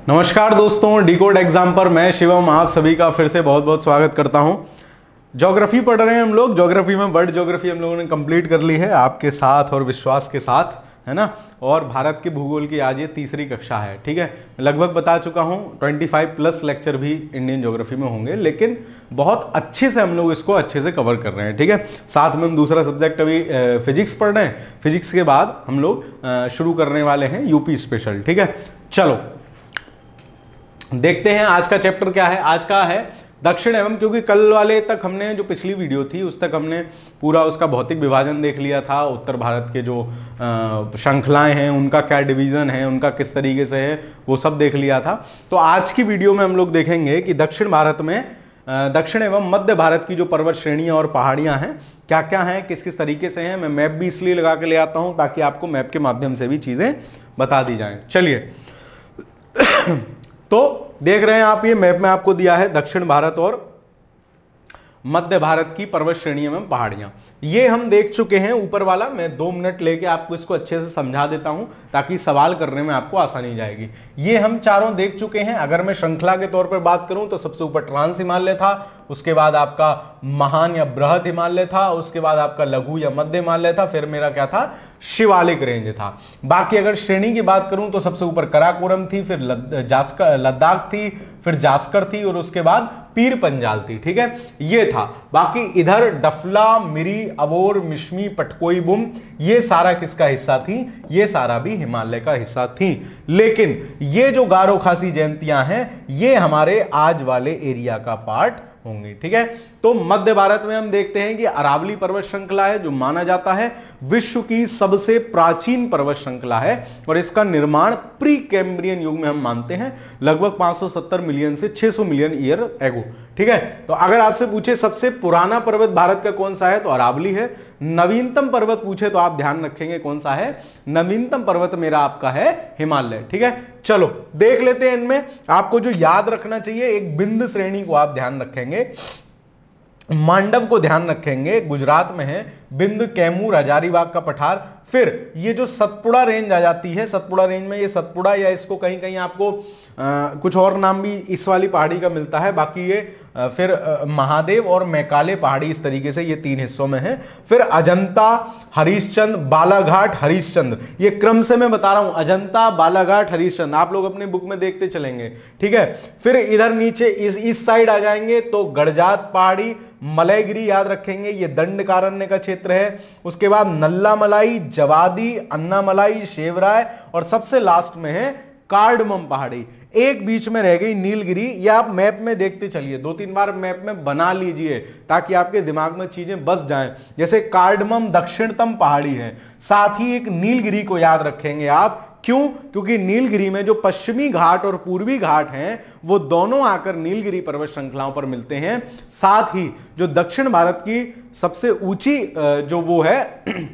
नमस्कार दोस्तों, decode exam पर मैं शिवम आप सभी का फिर से बहुत बहुत स्वागत करता हूं। ज्योग्राफी पढ़ रहे हैं हम लोग। ज्योग्राफी में वर्ल्ड ज्योग्राफी हम लोगों ने कंप्लीट कर ली है आपके साथ और विश्वास के साथ, है ना। और भारत के भूगोल की आज ये तीसरी कक्षा है, ठीक है। लगभग बता चुका हूं 25 प्लस लेक्चर भी इंडियन ज्योग्राफी में होंगे, लेकिन बहुत अच्छे से हम लोग इसको अच्छे से कवर कर रहे हैं, ठीक है। साथ में हम दूसरा सब्जेक्ट अभी फिजिक्स पढ़ रहे हैं। फिजिक्स के बाद हम लोग शुरू करने वाले हैं यूपी स्पेशल, ठीक है। चलो देखते हैं आज का चैप्टर क्या है। आज का है दक्षिण एवं, क्योंकि कल वाले तक हमने जो पिछली वीडियो थी उस तक हमने पूरा उसका भौतिक विभाजन देख लिया था। उत्तर भारत के जो श्रृंखलाएं हैं उनका क्या डिवीजन है, उनका किस तरीके से है, वो सब देख लिया था। तो आज की वीडियो में हम लोग देखेंगे कि दक्षिण भारत में दक्षिण एवं मध्य भारत की जो पर्वत श्रेणियां और पहाड़ियां हैं क्या क्या हैं, किस किस तरीके से हैं। मैं मैप भी इसलिए लगा के ले आता हूं ताकि आपको मैप के माध्यम से भी चीजें बता दी जाएं। चलिए तो देख रहे हैं आप, ये मैप में आपको दिया है दक्षिण भारत और मध्य भारत की पर्वत श्रेणियां एवं पहाड़ियां। ये हम देख चुके हैं ऊपर वाला। मैं 2 मिनट लेके आपको इसको अच्छे से समझा देता हूं ताकि सवाल करने में आपको आसानी जाएगी। ये हम चारों देख चुके हैं। अगर मैं श्रृंखला के तौर पर बात करूं तो सबसे ऊपर ट्रांस हिमालय था, उसके बाद आपका महान या बृहद हिमालय था, उसके बाद आपका लघु या मध्य हिमालय था, फिर मेरा क्या था, शिवालिक रेंज था। बाकी अगर श्रेणी की बात करूं तो सबसे ऊपर कराकोरम थी, फिर लद्दाख थी, फिर जास्कर थी और उसके बाद पीर पंजाल थी, ठीक है। ये था। बाकी इधर डफला, मिरी, अबोर, मिश्मी, पटकोई बुम, ये सारा किसका हिस्सा थी, ये सारा भी हिमालय का हिस्सा थी। लेकिन ये जो गारो खासी जयंतियां हैं ये हमारे आज वाले एरिया का पार्ट होंगी, ठीक है। तो मध्य भारत में हम देखते हैं कि अरावली पर्वत श्रृंखला है जो माना जाता है विश्व की सबसे प्राचीन पर्वत श्रृंखला है और इसका निर्माण प्री कैम्ब्रियन युग में हम मानते हैं, लगभग 570 मिलियन से 600 मिलियन ईयर एगो, ठीक है। तो अगर आपसे पूछे सबसे पुराना पर्वत भारत का कौन सा है तो अरावली है। नवीनतम पर्वत पूछे तो आप ध्यान रखेंगे कौन सा है, नवीनतम पर्वत मेरा आपका है हिमालय, ठीक है। चलो देख लेते हैं। इनमें आपको जो याद रखना चाहिए, एक बिंद श्रेणी को आप ध्यान रखेंगे, मांडव को ध्यान रखेंगे, गुजरात में है, बिंद, कैमूर, हजारीबाग का पठार। फिर ये जो सतपुड़ा रेंज आ जाती है, सतपुड़ा रेंज में ये सतपुड़ा या इसको कहीं कहीं आपको कुछ और नाम भी इस वाली पहाड़ी का मिलता है। बाकी ये फिर महादेव और मैकाले पहाड़ी, इस तरीके से ये 3 हिस्सों में है। फिर अजंता, हरिश्चंद्र, बालाघाट, हरिश्चंद्र, ये क्रम से मैं बता रहा हूं, अजंता, बालाघाट, हरिश्चंद्र, आप लोग अपने बुक में देखते चलेंगे, ठीक है। फिर इधर नीचे इस साइड आ जाएंगे तो गड़जात पहाड़ी, मलयगिरी याद रखेंगे, ये दंडकारण्य का क्षेत्र है। उसके बाद नल्लामलाई, जवादी, अन्नामलाई, शेवराय और सबसे लास्ट में है कार्डमम पहाड़ी। एक बीच में रह गई नीलगिरी। ये आप मैप में देखते चलिए, 2-3 बार मैप में बना लीजिए ताकि आपके दिमाग में चीजें बस जाएं। जैसे कार्डमम दक्षिणतम पहाड़ी है, साथ ही एक नीलगिरी को याद रखेंगे आप। क्यों? क्योंकि नीलगिरी में जो पश्चिमी घाट और पूर्वी घाट हैं वो दोनों आकर नीलगिरी पर्वत श्रृंखलाओं पर मिलते हैं। साथ ही जो दक्षिण भारत की सबसे ऊंची जो वो है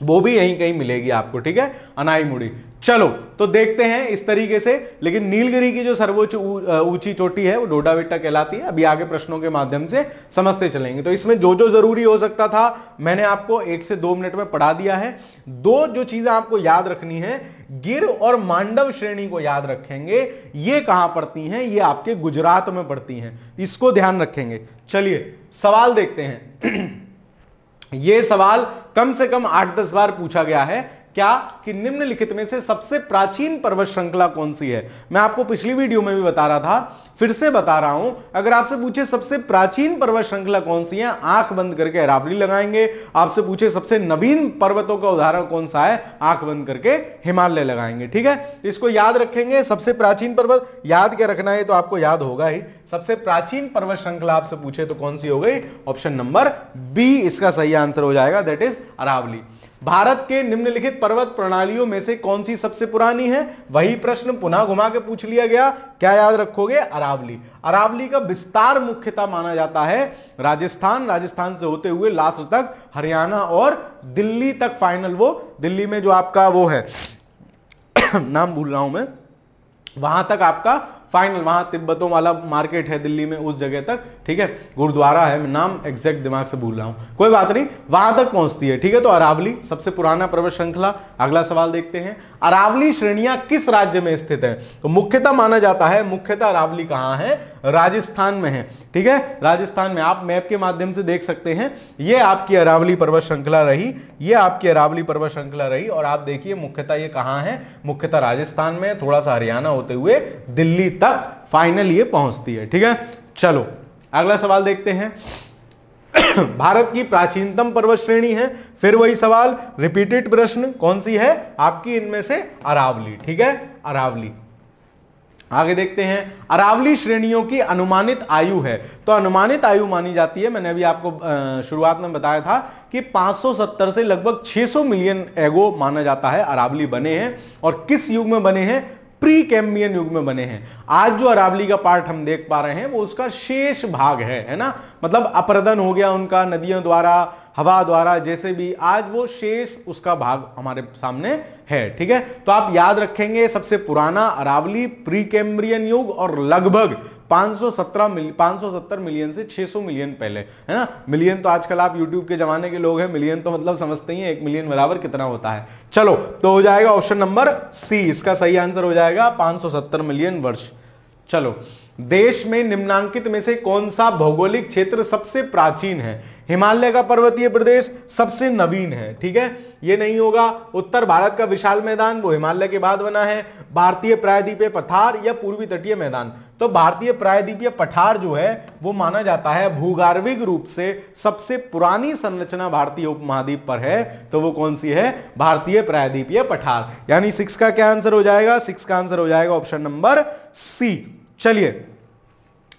वो भी यहीं कहीं मिलेगी आपको, ठीक है, अनाईमुड़ी। चलो तो देखते हैं इस तरीके से। लेकिन नीलगिरी की जो सर्वोच्च ऊंची चोटी है वो डोडा बेट्टा कहलाती है। अभी आगे प्रश्नों के माध्यम से समझते चलेंगे। तो इसमें जो जो जरूरी हो सकता था मैंने आपको 1 से 2 मिनट में पढ़ा दिया है। 2 जो चीजें आपको याद रखनी है, गिर और मांडव श्रेणी को याद रखेंगे। ये कहां पड़ती हैं? ये आपके गुजरात में पड़ती हैं, इसको ध्यान रखेंगे। चलिए सवाल देखते हैं। ये सवाल कम से कम 8-10 बार पूछा गया है। क्या कि निम्नलिखित में से सबसे प्राचीन पर्वत श्रृंखला कौन सी है? मैं आपको पिछली वीडियो में भी बता रहा था, फिर से बता रहा हूं। अगर आपसे पूछे सबसे प्राचीन पर्वत श्रृंखला कौन सी है, आंख बंद करके अरावली लगाएंगे। आपसे पूछे सबसे नवीन पर्वतों का उदाहरण कौन सा है, आंख बंद करके हिमालय लगाएंगे, ठीक है। इसको याद रखेंगे। सबसे प्राचीन पर्वत याद क्या रखना है तो आपको याद होगा ही। सबसे प्राचीन पर्वत श्रृंखला आपसे पूछे तो कौन सी हो गई? ऑप्शन नंबर बी इसका सही आंसर हो जाएगा, दैट इज अरावली। भारत के निम्नलिखित पर्वत प्रणालियों में से कौन सी सबसे पुरानी है? वही प्रश्न पुनः घुमा के पूछ लिया गया। क्या याद रखोगे? अरावली। अरावली का विस्तार मुख्यतः माना जाता है राजस्थान, राजस्थान से होते हुए लास्ट तक हरियाणा और दिल्ली तक फाइनल। वो दिल्ली में जो आपका वो है नाम भूल रहा हूं मैं, वहां तक आपका फाइनल, वहां तिब्बतों वाला मार्केट है दिल्ली में, उस जगह तक, ठीक है, गुरुद्वारा है, मैं नाम एग्जैक्ट दिमाग से भूल रहा हूं, कोई बात नहीं, वहां तक पहुंचती है, ठीक है। तो अरावली सबसे पुराना पर्वत श्रृंखला। अगला सवाल देखते हैं, अरावली श्रेणियां किस राज्य में स्थित है? तो मुख्यतः माना जाता है, मुख्यतः अरावली कहां है? राजस्थान में है, ठीक है, राजस्थान में। आप मैप के माध्यम से देख सकते हैं, ये आपकी अरावली पर्वत श्रृंखला रही, ये आपकी अरावली पर्वत श्रृंखला रही, और आप देखिए मुख्यतः ये कहां है? मुख्यतः राजस्थान में, थोड़ा सा हरियाणा होते हुए दिल्ली तक फाइनल ये पहुंचती है, ठीक है। चलो अगला सवाल देखते हैं। भारत की प्राचीनतम पर्वत श्रेणी है, फिर वही सवाल, रिपीटेड प्रश्न, कौन सी है आपकी इनमें से? अरावली, ठीक है, अरावली। आगे देखते हैं, अरावली श्रेणियों की अनुमानित आयु है। तो अनुमानित आयु मानी जाती है, मैंने अभी आपको शुरुआत में बताया था कि 570 से लगभग 600 मिलियन एगो माना जाता है अरावली बने हैं। और किस युग में बने हैं? प्री कैम्बियन युग में बने हैं। आज जो अरावली का पार्ट हम देख पा रहे हैं वो उसका शेष भाग है ना, मतलब अपरदन हो गया उनका नदियों द्वारा, हवा द्वारा, जैसे भी, आज वो शेष उसका भाग हमारे सामने है, ठीक है। तो आप याद रखेंगे, सबसे पुराना अरावली प्री कैम्ब्रियन युग और लगभग 570 मिलियन से 600 मिलियन पहले, है ना। मिलियन तो आजकल आप YouTube के जमाने के लोग हैं, मिलियन तो मतलब समझते ही हैं, 1 मिलियन बराबर कितना होता है। चलो तो हो जाएगा ऑप्शन नंबर सी, इसका सही आंसर हो जाएगा 570 मिलियन वर्ष। चलो, देश में निम्नांकित में से कौन सा भौगोलिक क्षेत्र सबसे प्राचीन है? हिमालय का पर्वतीय प्रदेश सबसे नवीन है, ठीक है, ये नहीं होगा। उत्तर भारत का विशाल मैदान, वो हिमालय के बाद बना है। भारतीय प्रायद्वीपीय पठार या पूर्वी तटीय मैदान? तो भारतीय प्रायद्वीपीय पठार जो है वो माना जाता है भूगर्भिक रूप से सबसे पुरानी संरचना भारतीय उपमहाद्वीप पर है, तो वो कौन सी है? भारतीय प्रायद्वीपीय पठार। यानी 6 का क्या आंसर हो जाएगा? 6 का आंसर हो जाएगा ऑप्शन नंबर सी। चलिए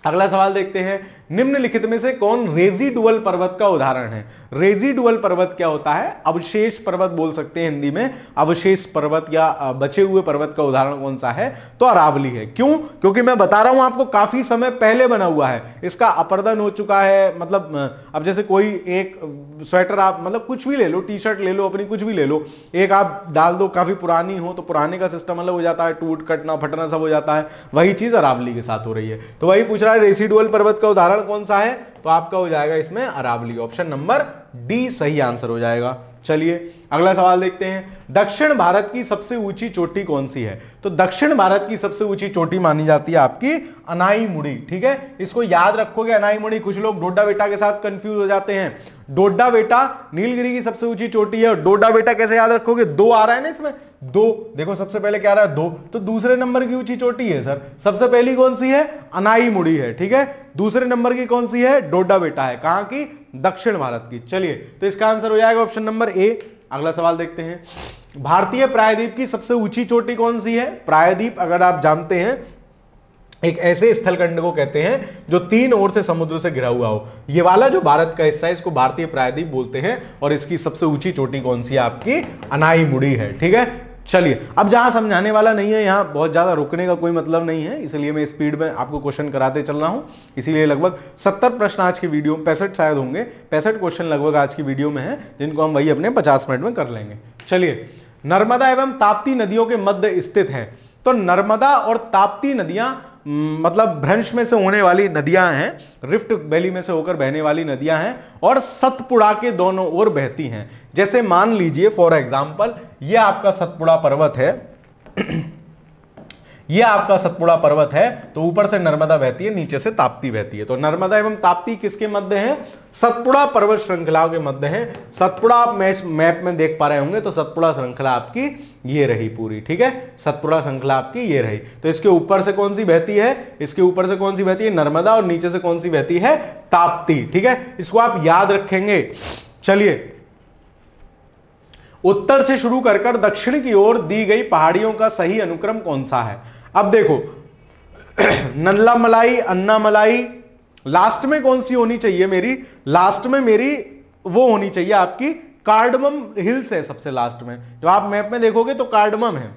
अगला सवाल देखते हैं, निम्नलिखित में से कौन रेजिडुअल पर्वत का उदाहरण है? रेजिडुअल पर्वत क्या होता है? अवशेष पर्वत बोल सकते हैं हिंदी में, अवशेष पर्वत या बचे हुए पर्वत का उदाहरण कौन सा है? तो अरावली है। क्यों? क्योंकि मैं बता रहा हूं आपको, काफी समय पहले बना हुआ है, इसका अपरदन हो चुका है। मतलब अब जैसे कोई एक स्वेटर, आप मतलब कुछ भी ले लो, टी शर्ट ले लो अपनी, कुछ भी ले लो, एक आप डाल दो, काफी पुरानी हो तो पुराने का सिस्टम अलग हो जाता है, टूट कटना फटना सब हो जाता है। वही चीज अरावली के साथ हो रही है। तो वही पूछ रहा है रेसिडुअल पर्वत का उदाहरण कौन सा है? तो आपका हो जाएगा इसमें अरावली, ऑप्शन नंबर डी सही आंसर हो जाएगा। चलिए अगला सवाल देखते हैं, दक्षिण भारत की सबसे ऊंची चोटी कौन सी है? तो दक्षिण भारत की सबसे ऊंची चोटी मानी जाती है आपकी अनाईमुड़ी, ठीक है, इसको याद रखोगे अनाईमुड़ी। कुछ लोग डोडा बेटा के साथ कंफ्यूज हो जाते हैं। डोडा बेटा नीलगिरी की सबसे ऊंची चोटी है, और डोडा बेटा कैसे याद रखोगे? 2 आ रहा है ना इसमें, 2, देखो सबसे पहले क्या आ रहा है? 2, तो दूसरे नंबर की ऊंची चोटी है सर। सबसे पहली कौन सी है? अनाईमुड़ी है, ठीक है। दूसरे नंबर की कौन सी है? डोडा बेटा है। कहां की? दक्षिण भारत की। चलिए तो इसका आंसर हो जाएगा ऑप्शन नंबर ए। अगला सवाल देखते हैं, भारतीय प्रायद्वीप की सबसे ऊंची चोटी कौन सी है? प्रायद्वीप अगर आप जानते हैं, एक ऐसे स्थलखंड को कहते हैं जो 3 ओर से समुद्र से घिरा हुआ हो। ये वाला जो भारत का हिस्सा है इसको भारतीय प्रायद्वीप बोलते हैं, और इसकी सबसे ऊंची चोटी कौन सी है? आपकी अनाईमुड़ी है, ठीक है। चलिए अब जहां समझाने वाला नहीं है, यहां बहुत ज्यादा रुकने का कोई मतलब नहीं है, इसलिए मैं स्पीड में आपको क्वेश्चन कराते चल रहा हूं। इसीलिए लगभग 70 प्रश्न आज की वीडियो, 65 शायद होंगे, 65 क्वेश्चन लगभग आज की वीडियो में है, जिनको हम वही अपने 50 मिनट में कर लेंगे। चलिए, नर्मदा एवं ताप्ती नदियों के मध्य स्थित है। तो नर्मदा और ताप्ती नदियां मतलब भ्रंश में से होने वाली नदियां हैं, रिफ्ट वैली में से होकर बहने वाली नदियां हैं, और सतपुड़ा के दोनों ओर बहती हैं। जैसे मान लीजिए फॉर एग्जांपल ये आपका सतपुड़ा पर्वत है, ये आपका सतपुड़ा पर्वत है, तो ऊपर से नर्मदा बहती है, नीचे से ताप्ती बहती है। तो नर्मदा एवं ताप्ती किसके मध्य है? सतपुड़ा पर्वत श्रृंखलाओं के मध्य है। सतपुड़ा आप मैप में देख पा रहे होंगे, तो सतपुड़ा श्रृंखला आपकी ये रही पूरी, ठीक है, सतपुड़ा श्रृंखला आपकी ये रही। तो इसके ऊपर से कौन सी बहती है? इसके ऊपर से कौन सी बहती है? नर्मदा, और नीचे से कौन सी बहती है? ताप्ती, ठीक है, इसको आप याद रखेंगे। चलिए, उत्तर से शुरू कर दक्षिण की ओर दी गई पहाड़ियों का सही अनुक्रम कौन सा है? अब देखो नल्ला मलाई, अन्ना मलाई, लास्ट में कौन सी होनी चाहिए मेरी? लास्ट में मेरी वो होनी चाहिए आपकी कार्डमम हिल्स है सबसे लास्ट में। जो आप मैप में देखोगे तो कार्डमम है।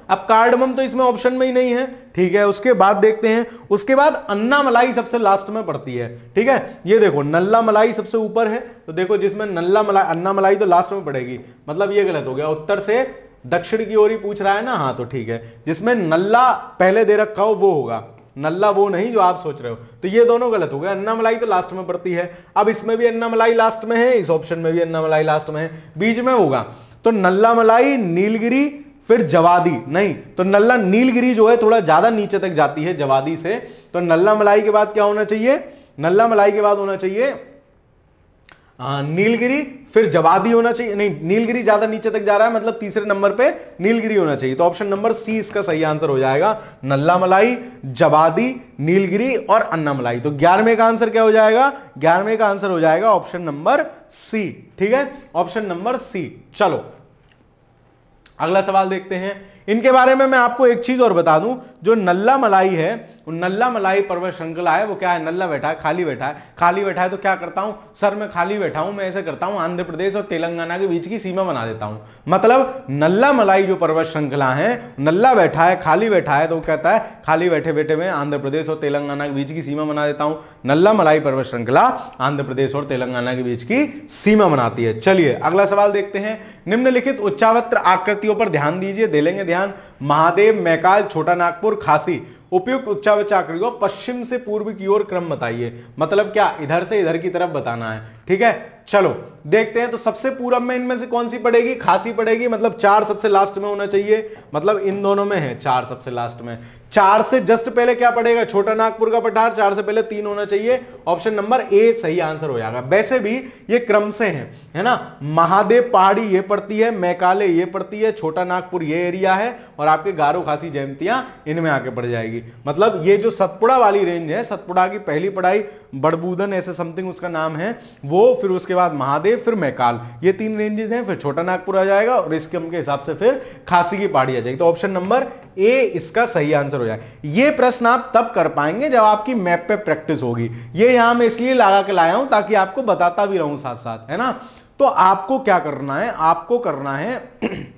अब कार्डमम तो इसमें ऑप्शन में ही नहीं है, ठीक है। उसके बाद देखते हैं, उसके बाद अन्ना मलाई सबसे लास्ट में पड़ती है, ठीक है। ये देखो नल्ला मलाई सबसे ऊपर है, तो देखो जिसमें नल्ला मलाई, अन्ना मलाई तो लास्ट में पड़ेगी, मतलब ये गलत हो गया। उत्तर से दक्षिण की ओर ही पूछ रहा है ना, हाँ तो ठीक है, जिसमें नल्ला पहले दे रखा हो वो होगा, नल्ला वो नहीं जो आप सोच रहे हो। तो ये दोनों गलत हो गए, अन्नामलाई तो लास्ट में पड़ती है, अब इसमें भी अन्नामलाई लास्ट में है, इस ऑप्शन में भी अन्नामलाई लास्ट में है, बीच में होगा तो नल्ला मलाई, नीलगिरी, फिर जवादी नहीं, तो नल्ला नीलगिरी जो है थोड़ा ज्यादा नीचे तक जाती है जवादी से, तो नल्ला मलाई के बाद क्या होना चाहिए, नल्ला मलाई के बाद होना चाहिए नीलगिरी, फिर जवादी होना चाहिए, नहीं नीलगिरी ज्यादा नीचे तक जा रहा है, मतलब तीसरे नंबर पे नीलगिरी होना चाहिए, तो ऑप्शन नंबर सी इसका सही आंसर हो जाएगा, नल्ला मलाई, जवादी, नीलगिरी और अन्नामलाई। तो 11वें का आंसर क्या हो जाएगा, 11वें का आंसर हो जाएगा ऑप्शन नंबर सी, ठीक है, ऑप्शन नंबर सी। चलो अगला सवाल देखते हैं। इनके बारे में मैं आपको एक चीज और बता दूं, जो नल्ला मलाई है, नल्ला मलाई पर्वत श्रृंखला है, वो क्या है, नल्ला बैठा है, खाली बैठा है, खाली बैठा है तो क्या करता हूं सर, मैं खाली बैठा हूं, मैं ऐसे करता हूं आंध्र प्रदेश और तेलंगाना के बीच की सीमा बना देता हूं, मतलब नल्ला मलाई जो पर्वत श्रृंखला है, नल्ला बैठा है, खाली बैठा है, तो वो कहता है खाली बैठे बैठे में आंध्र प्रदेश और तेलंगाना के बीच की सीमा बना देता हूं, नल्ला मलाई पर्वत श्रृंखला आंध्र प्रदेश और तेलंगाना के बीच की सीमा बनाती है। चलिए अगला सवाल देखते हैं। निम्नलिखित उच्चावत्र आकृतियों पर ध्यान दीजिए, दे लेंगे ध्यान। महादेव, मैकाल, छोटा नागपुर, खासी, उपयुक्त उच्चावच आकृतियों पश्चिम से पूर्व की ओर क्रम बताइए, मतलब क्या इधर से इधर की तरफ बताना है, ठीक है। चलो देखते हैं, तो सबसे पूरब में इनमें से कौन सी पड़ेगी, खासी पड़ेगी, मतलब 4 सबसे लास्ट में होना चाहिए, मतलब इन दोनों में है 4 सबसे लास्ट में, 4 से जस्ट पहले क्या पड़ेगा, छोटा नागपुर का पठार, 4 से पहले 3 होना चाहिए, ऑप्शन नंबर ए सही आंसर हो जाएगा। वैसे भी ये क्रम से है ना, महादेव पहाड़ी ये पड़ती है, मैकाले ये पड़ती है, छोटा नागपुर ये एरिया है, और आपके गारो, खासी, जयंतियां इनमें आके पड़ जाएगी। मतलब ये जो सतपुड़ा वाली रेंज है, सतपुड़ा की पहली पढ़ाई बड़बूदन ऐसे समथिंग उसका नाम है वो, फिर उसके बाद महादेव, फिर मैकाल, ये 3 रेंजेस हैं, फिर छोटा नागपुर आ जाएगा, और इसके के हिसाब से फिर खासी की पहाड़ी आ जाएगी। तो ऑप्शन नंबर ए इसका सही आंसर हो जाएगा। ये प्रश्न आप तब कर पाएंगे जब आपकी मैप पे प्रैक्टिस होगी। ये यहां मैं इसलिए लगा के लाया हूं ताकि आपको बताता भी रहूं साथ साथ, है ना। तो आपको क्या करना है, आपको करना है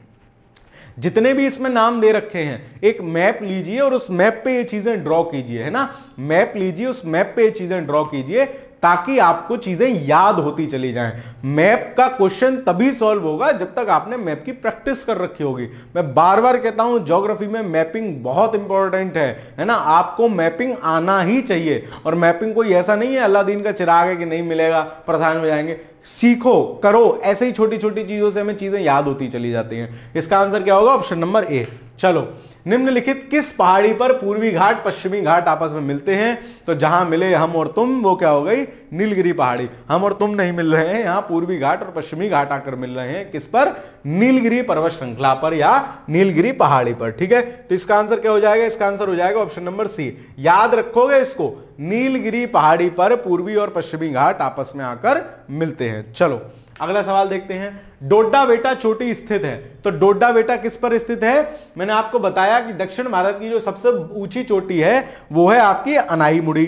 जितने भी इसमें नाम दे रखे हैं, एक मैप लीजिए और उस मैप पे ये चीजें ड्रॉ कीजिए, है ना, मैप लीजिए, उस मैप पे ये चीजें ड्रॉ कीजिए ताकि आपको चीजें याद होती चली जाएं। मैप का क्वेश्चन तभी सॉल्व होगा जब तक आपने मैप की प्रैक्टिस कर रखी होगी। मैं बार बार कहता हूं ज्योग्राफी में मैपिंग बहुत इंपॉर्टेंट है ना, आपको मैपिंग आना ही चाहिए। और मैपिंग कोई ऐसा नहीं है अल्लादीन का चिराग है कि नहीं मिलेगा प्रधान में जाएंगे, सीखो करो, ऐसे ही छोटी छोटी चीजों से हमें चीजें याद होती चली जाती हैं। इसका आंसर क्या होगा, ऑप्शन नंबर ए। चलो, निम्नलिखित किस पहाड़ी पर पूर्वी घाट पश्चिमी घाट आपस में मिलते हैं, तो जहां मिले हम और तुम वो क्या हो गई, नीलगिरी पहाड़ी। हम और तुम नहीं मिल रहे हैं, यहां पूर्वी घाट और पश्चिमी घाट आकर मिल रहे हैं, किस पर, नीलगिरी पर्वत श्रृंखला पर या नीलगिरी पहाड़ी पर, ठीक है। तो इसका आंसर क्या हो जाएगा, इसका आंसर हो जाएगा ऑप्शन नंबर सी। याद रखोगे इसको, नीलगिरी पहाड़ी पर पूर्वी और पश्चिमी घाट आपस में आकर मिलते हैं। चलो अगला सवाल देखते हैं। डोडा बेटा चोटी स्थित है, तो डोडा बेटा किस पर स्थित है, मैंने आपको बताया कि दक्षिण भारत की जो सबसे ऊंची चोटी है वो है आपकी अनाईमुड़ी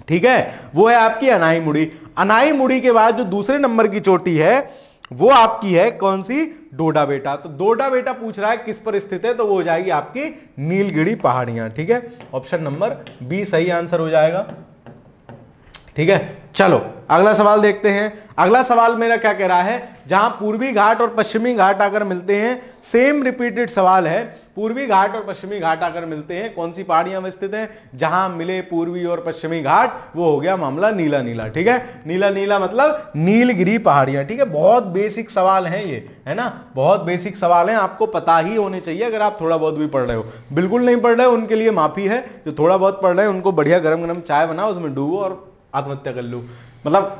ठीक है, वो है आपकी अनाईमुड़ी। अनाईमुड़ी के बाद जो दूसरे नंबर की चोटी है वो आपकी है कौन सी, डोडा बेटा। तो डोडा बेटा पूछ रहा है किस पर स्थित है, तो वो हो जाएगी आपकी नीलगिरी पहाड़ियां, ठीक है, ऑप्शन नंबर बी सही आंसर हो जाएगा, ठीक है। चलो अगला सवाल देखते हैं। अगला सवाल मेरा क्या कह रहा है, जहां पूर्वी घाट और पश्चिमी घाट आकर मिलते हैं, सेम रिपीटेड सवाल है, पूर्वी घाट और पश्चिमी घाट आकर मिलते हैं, कौन सी पहाड़ियां में स्थित हैं, जहां मिले पूर्वी और पश्चिमी घाट, वो हो गया मामला नीला नीला, ठीक है। नीला नीला मतलब नीलगिरी पहाड़ियां, ठीक है। बहुत बेसिक सवाल हैं ये, है ना, बहुत बेसिक सवाल हैं, आपको पता ही होने चाहिए अगर आप थोड़ा बहुत भी पढ़ रहे हो। बिल्कुल नहीं पढ़ रहे हो उनके लिए माफी है, जो थोड़ा बहुत पढ़ रहे हैं उनको बढ़िया गरम गरम चाय बनाओ, उसमें डूबो और आत्महत्या कर लो। मतलब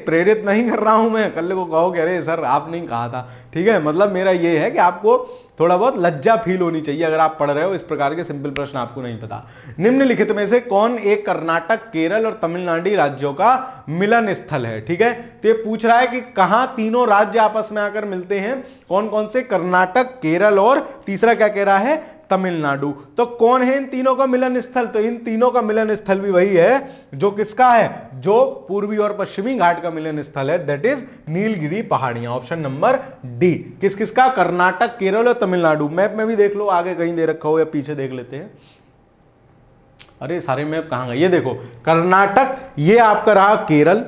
प्रेरित नहीं कर रहा हूं मैं, कल को कहो कि अरे सर आप नहीं कहा था, ठीक है। मतलब मेरा ये है कि आपको थोड़ा बहुत लज्जा फील होनी चाहिए अगर आप पढ़ रहे हो, इस प्रकार के सिंपल प्रश्न आपको नहीं पता। निम्नलिखित में से कौन एक कर्नाटक, केरल और तमिलनाडु राज्यों का मिलन स्थल है, ठीक है। तो ये पूछ रहा है कि कहां तीनों राज्य आपस में आकर मिलते हैं, कौन कौन से, कर्नाटक, केरल और तीसरा क्या कह रहा है, तमिलनाडु। तो कौन है इन तीनों का मिलन स्थल, तो इन तीनों का मिलन स्थल भी वही है जो किसका है, जो पूर्वी और पश्चिमी घाट का मिलन स्थल है, दैट इज नीलगिरी पहाड़ियां, ऑप्शन नंबर डी। किस किसका, कर्नाटक, केरल और तमिलनाडु। मैप में भी देख लो, आगे कहीं दे रखा हो या पीछे देख लेते हैं। अरे सारे मैप कहां गए, ये देखो कर्नाटक, ये आपका रहा केरल,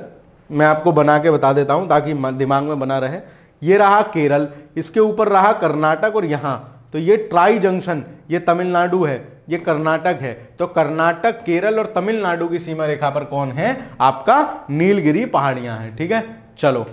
मैं आपको बना के बता देता हूं ताकि दिमाग में बना रहे। ये रहा केरल, इसके ऊपर रहा कर्नाटक, और यहां तो ये ट्राई जंक्शन, ये तमिलनाडु है, ये कर्नाटक है। तो कर्नाटक, केरल और तमिलनाडु की सीमा रेखा पर कौन है? आपका नीलगिरी पहाड़ियां हैं। ठीक है, चलो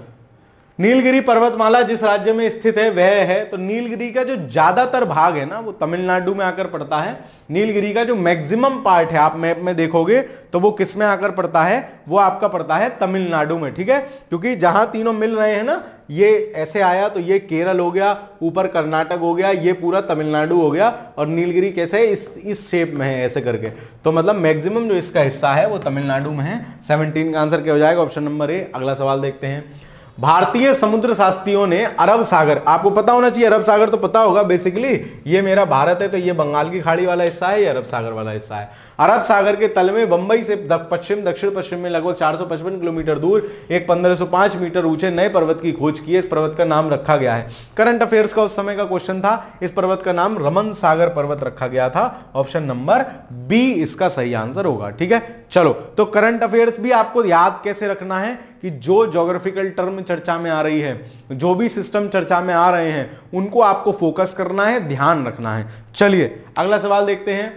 नीलगिरी पर्वतमाला जिस राज्य में स्थित है वह है, तो नीलगिरी का जो ज्यादातर भाग है ना वो तमिलनाडु में आकर पड़ता है। नीलगिरी का जो मैक्सिमम पार्ट है आप मैप में देखोगे तो वो किस में आकर पड़ता है? वो आपका पड़ता है तमिलनाडु में। ठीक है, क्योंकि जहां तीनों मिल रहे हैं ना, ये ऐसे आया तो ये केरल हो गया, ऊपर कर्नाटक हो गया, ये पूरा तमिलनाडु हो गया, और नीलगिरी कैसे इस शेप में है ऐसे करके। तो मतलब मैक्सिमम जो इसका हिस्सा है वो तमिलनाडु में है। 17 का आंसर क्या हो जाएगा? Option number A. अगला सवाल देखते हैं। भारतीय समुद्र शास्त्रियों ने अरब सागर, आपको पता होना चाहिए, अरब सागर तो पता होगा बेसिकली, ये मेरा भारत है तो ये बंगाल की खाड़ी वाला हिस्सा है, ये अरब सागर वाला हिस्सा है। अरब सागर के तल में बंबई से दक्षिण पश्चिम में लगभग 455 किलोमीटर दूर एक 1505 मीटर ऊंचे नए पर्वत की खोज की है। इस पर्वत का नाम रखा गया है, करंट अफेयर्स का उस समय का क्वेश्चन था, इस पर्वत का नाम रमन सागर पर्वत रखा गया था। ऑप्शन नंबर बी इसका सही आंसर होगा। ठीक है, चलो तो करंट अफेयर्स भी आपको याद कैसे रखना है कि जो ज्योग्राफिकल टर्म चर्चा में आ रही है, जो भी सिस्टम चर्चा में आ रहे हैं, उनको आपको फोकस करना है, ध्यान रखना है। चलिए अगला सवाल देखते हैं।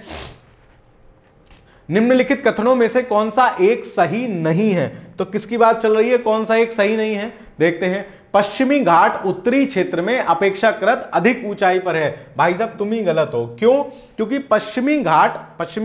निम्नलिखित कथनों में से कौन सा एक सही नहीं है? तो किसकी बात चल रही है, कौन सा एक सही नहीं है? देखते हैं। पश्चिमी घाट उत्तरी क्षेत्र में अपेक्षाकृत अधिक ऊंचाई पर है। भाई साहब तुम ही गलत हो। क्यों? क्योंकि पश्चिमी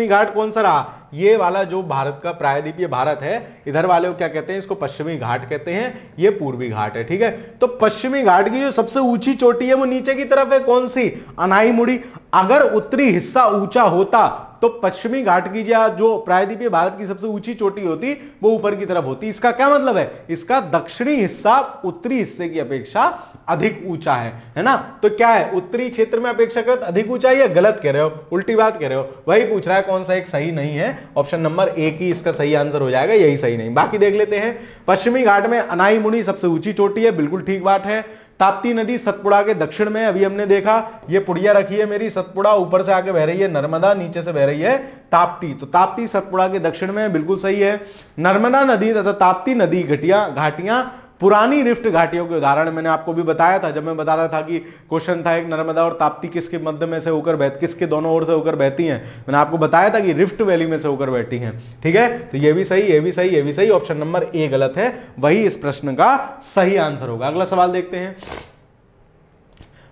घाट कौन सा रहा? ये वाला जो भारत का प्रायद्वीपीय भारत है, इधर वाले को क्या कहते हैं? इसको पश्चिमी घाट कहते हैं, ये पूर्वी घाट है। ठीक है, तो पश्चिमी घाट की जो सबसे ऊंची चोटी है वो नीचे की तरफ है, कौन सी? अनाईमुड़ी। अगर उत्तरी हिस्सा ऊंचा होता तो पश्चिमी घाट की जो प्रायद्वीपीय भारत की सबसे ऊंची चोटी होती वो ऊपर की तरफ होती। इसका क्या मतलब है? इसका दक्षिणी हिस्सा उत्तरी हिस्से की अपेक्षा अधिक ऊंचा है ना? तो क्या है, उत्तरी क्षेत्र में अपेक्षाकृत अधिक ऊंचाई है? गलत कह रहे हो, उल्टी बात कह रहे हो। वही पूछ रहा है कौन सा एक सही नहीं है। ऑप्शन नंबर ए की इसका सही आंसर हो जाएगा, यही सही नहीं। बाकी देख लेते हैं। पश्चिमी घाट में अनाईमुड़ी सबसे ऊंची चोटी है, बिल्कुल ठीक बात है। ताप्ती नदी सतपुड़ा के दक्षिण में, अभी हमने देखा, ये पुड़िया रखी है मेरी, सतपुड़ा ऊपर से आके बह रही है नर्मदा, नीचे से बह रही है ताप्ती, तो ताप्ती सतपुड़ा के दक्षिण में, बिल्कुल सही है। नर्मदा नदी तथा ताप्ती नदी घाटियां पुरानी रिफ्ट घाटियों के उदाहरण मैंने आपको भी बताया था, जब मैं बता रहा था कि क्वेश्चन था एक नर्मदा और ताप्ती किसके मध्य में से होकर किसके दोनों ओर से होकर बहती हैं, मैंने आपको बताया था कि रिफ्ट वैली में से होकर बहती हैं। ठीक है, तो ये भी सही, ये भी सही, ये भी सही। ऑप्शन नंबर ए गलत है, वही इस प्रश्न का सही आंसर होगा। अगला सवाल देखते हैं।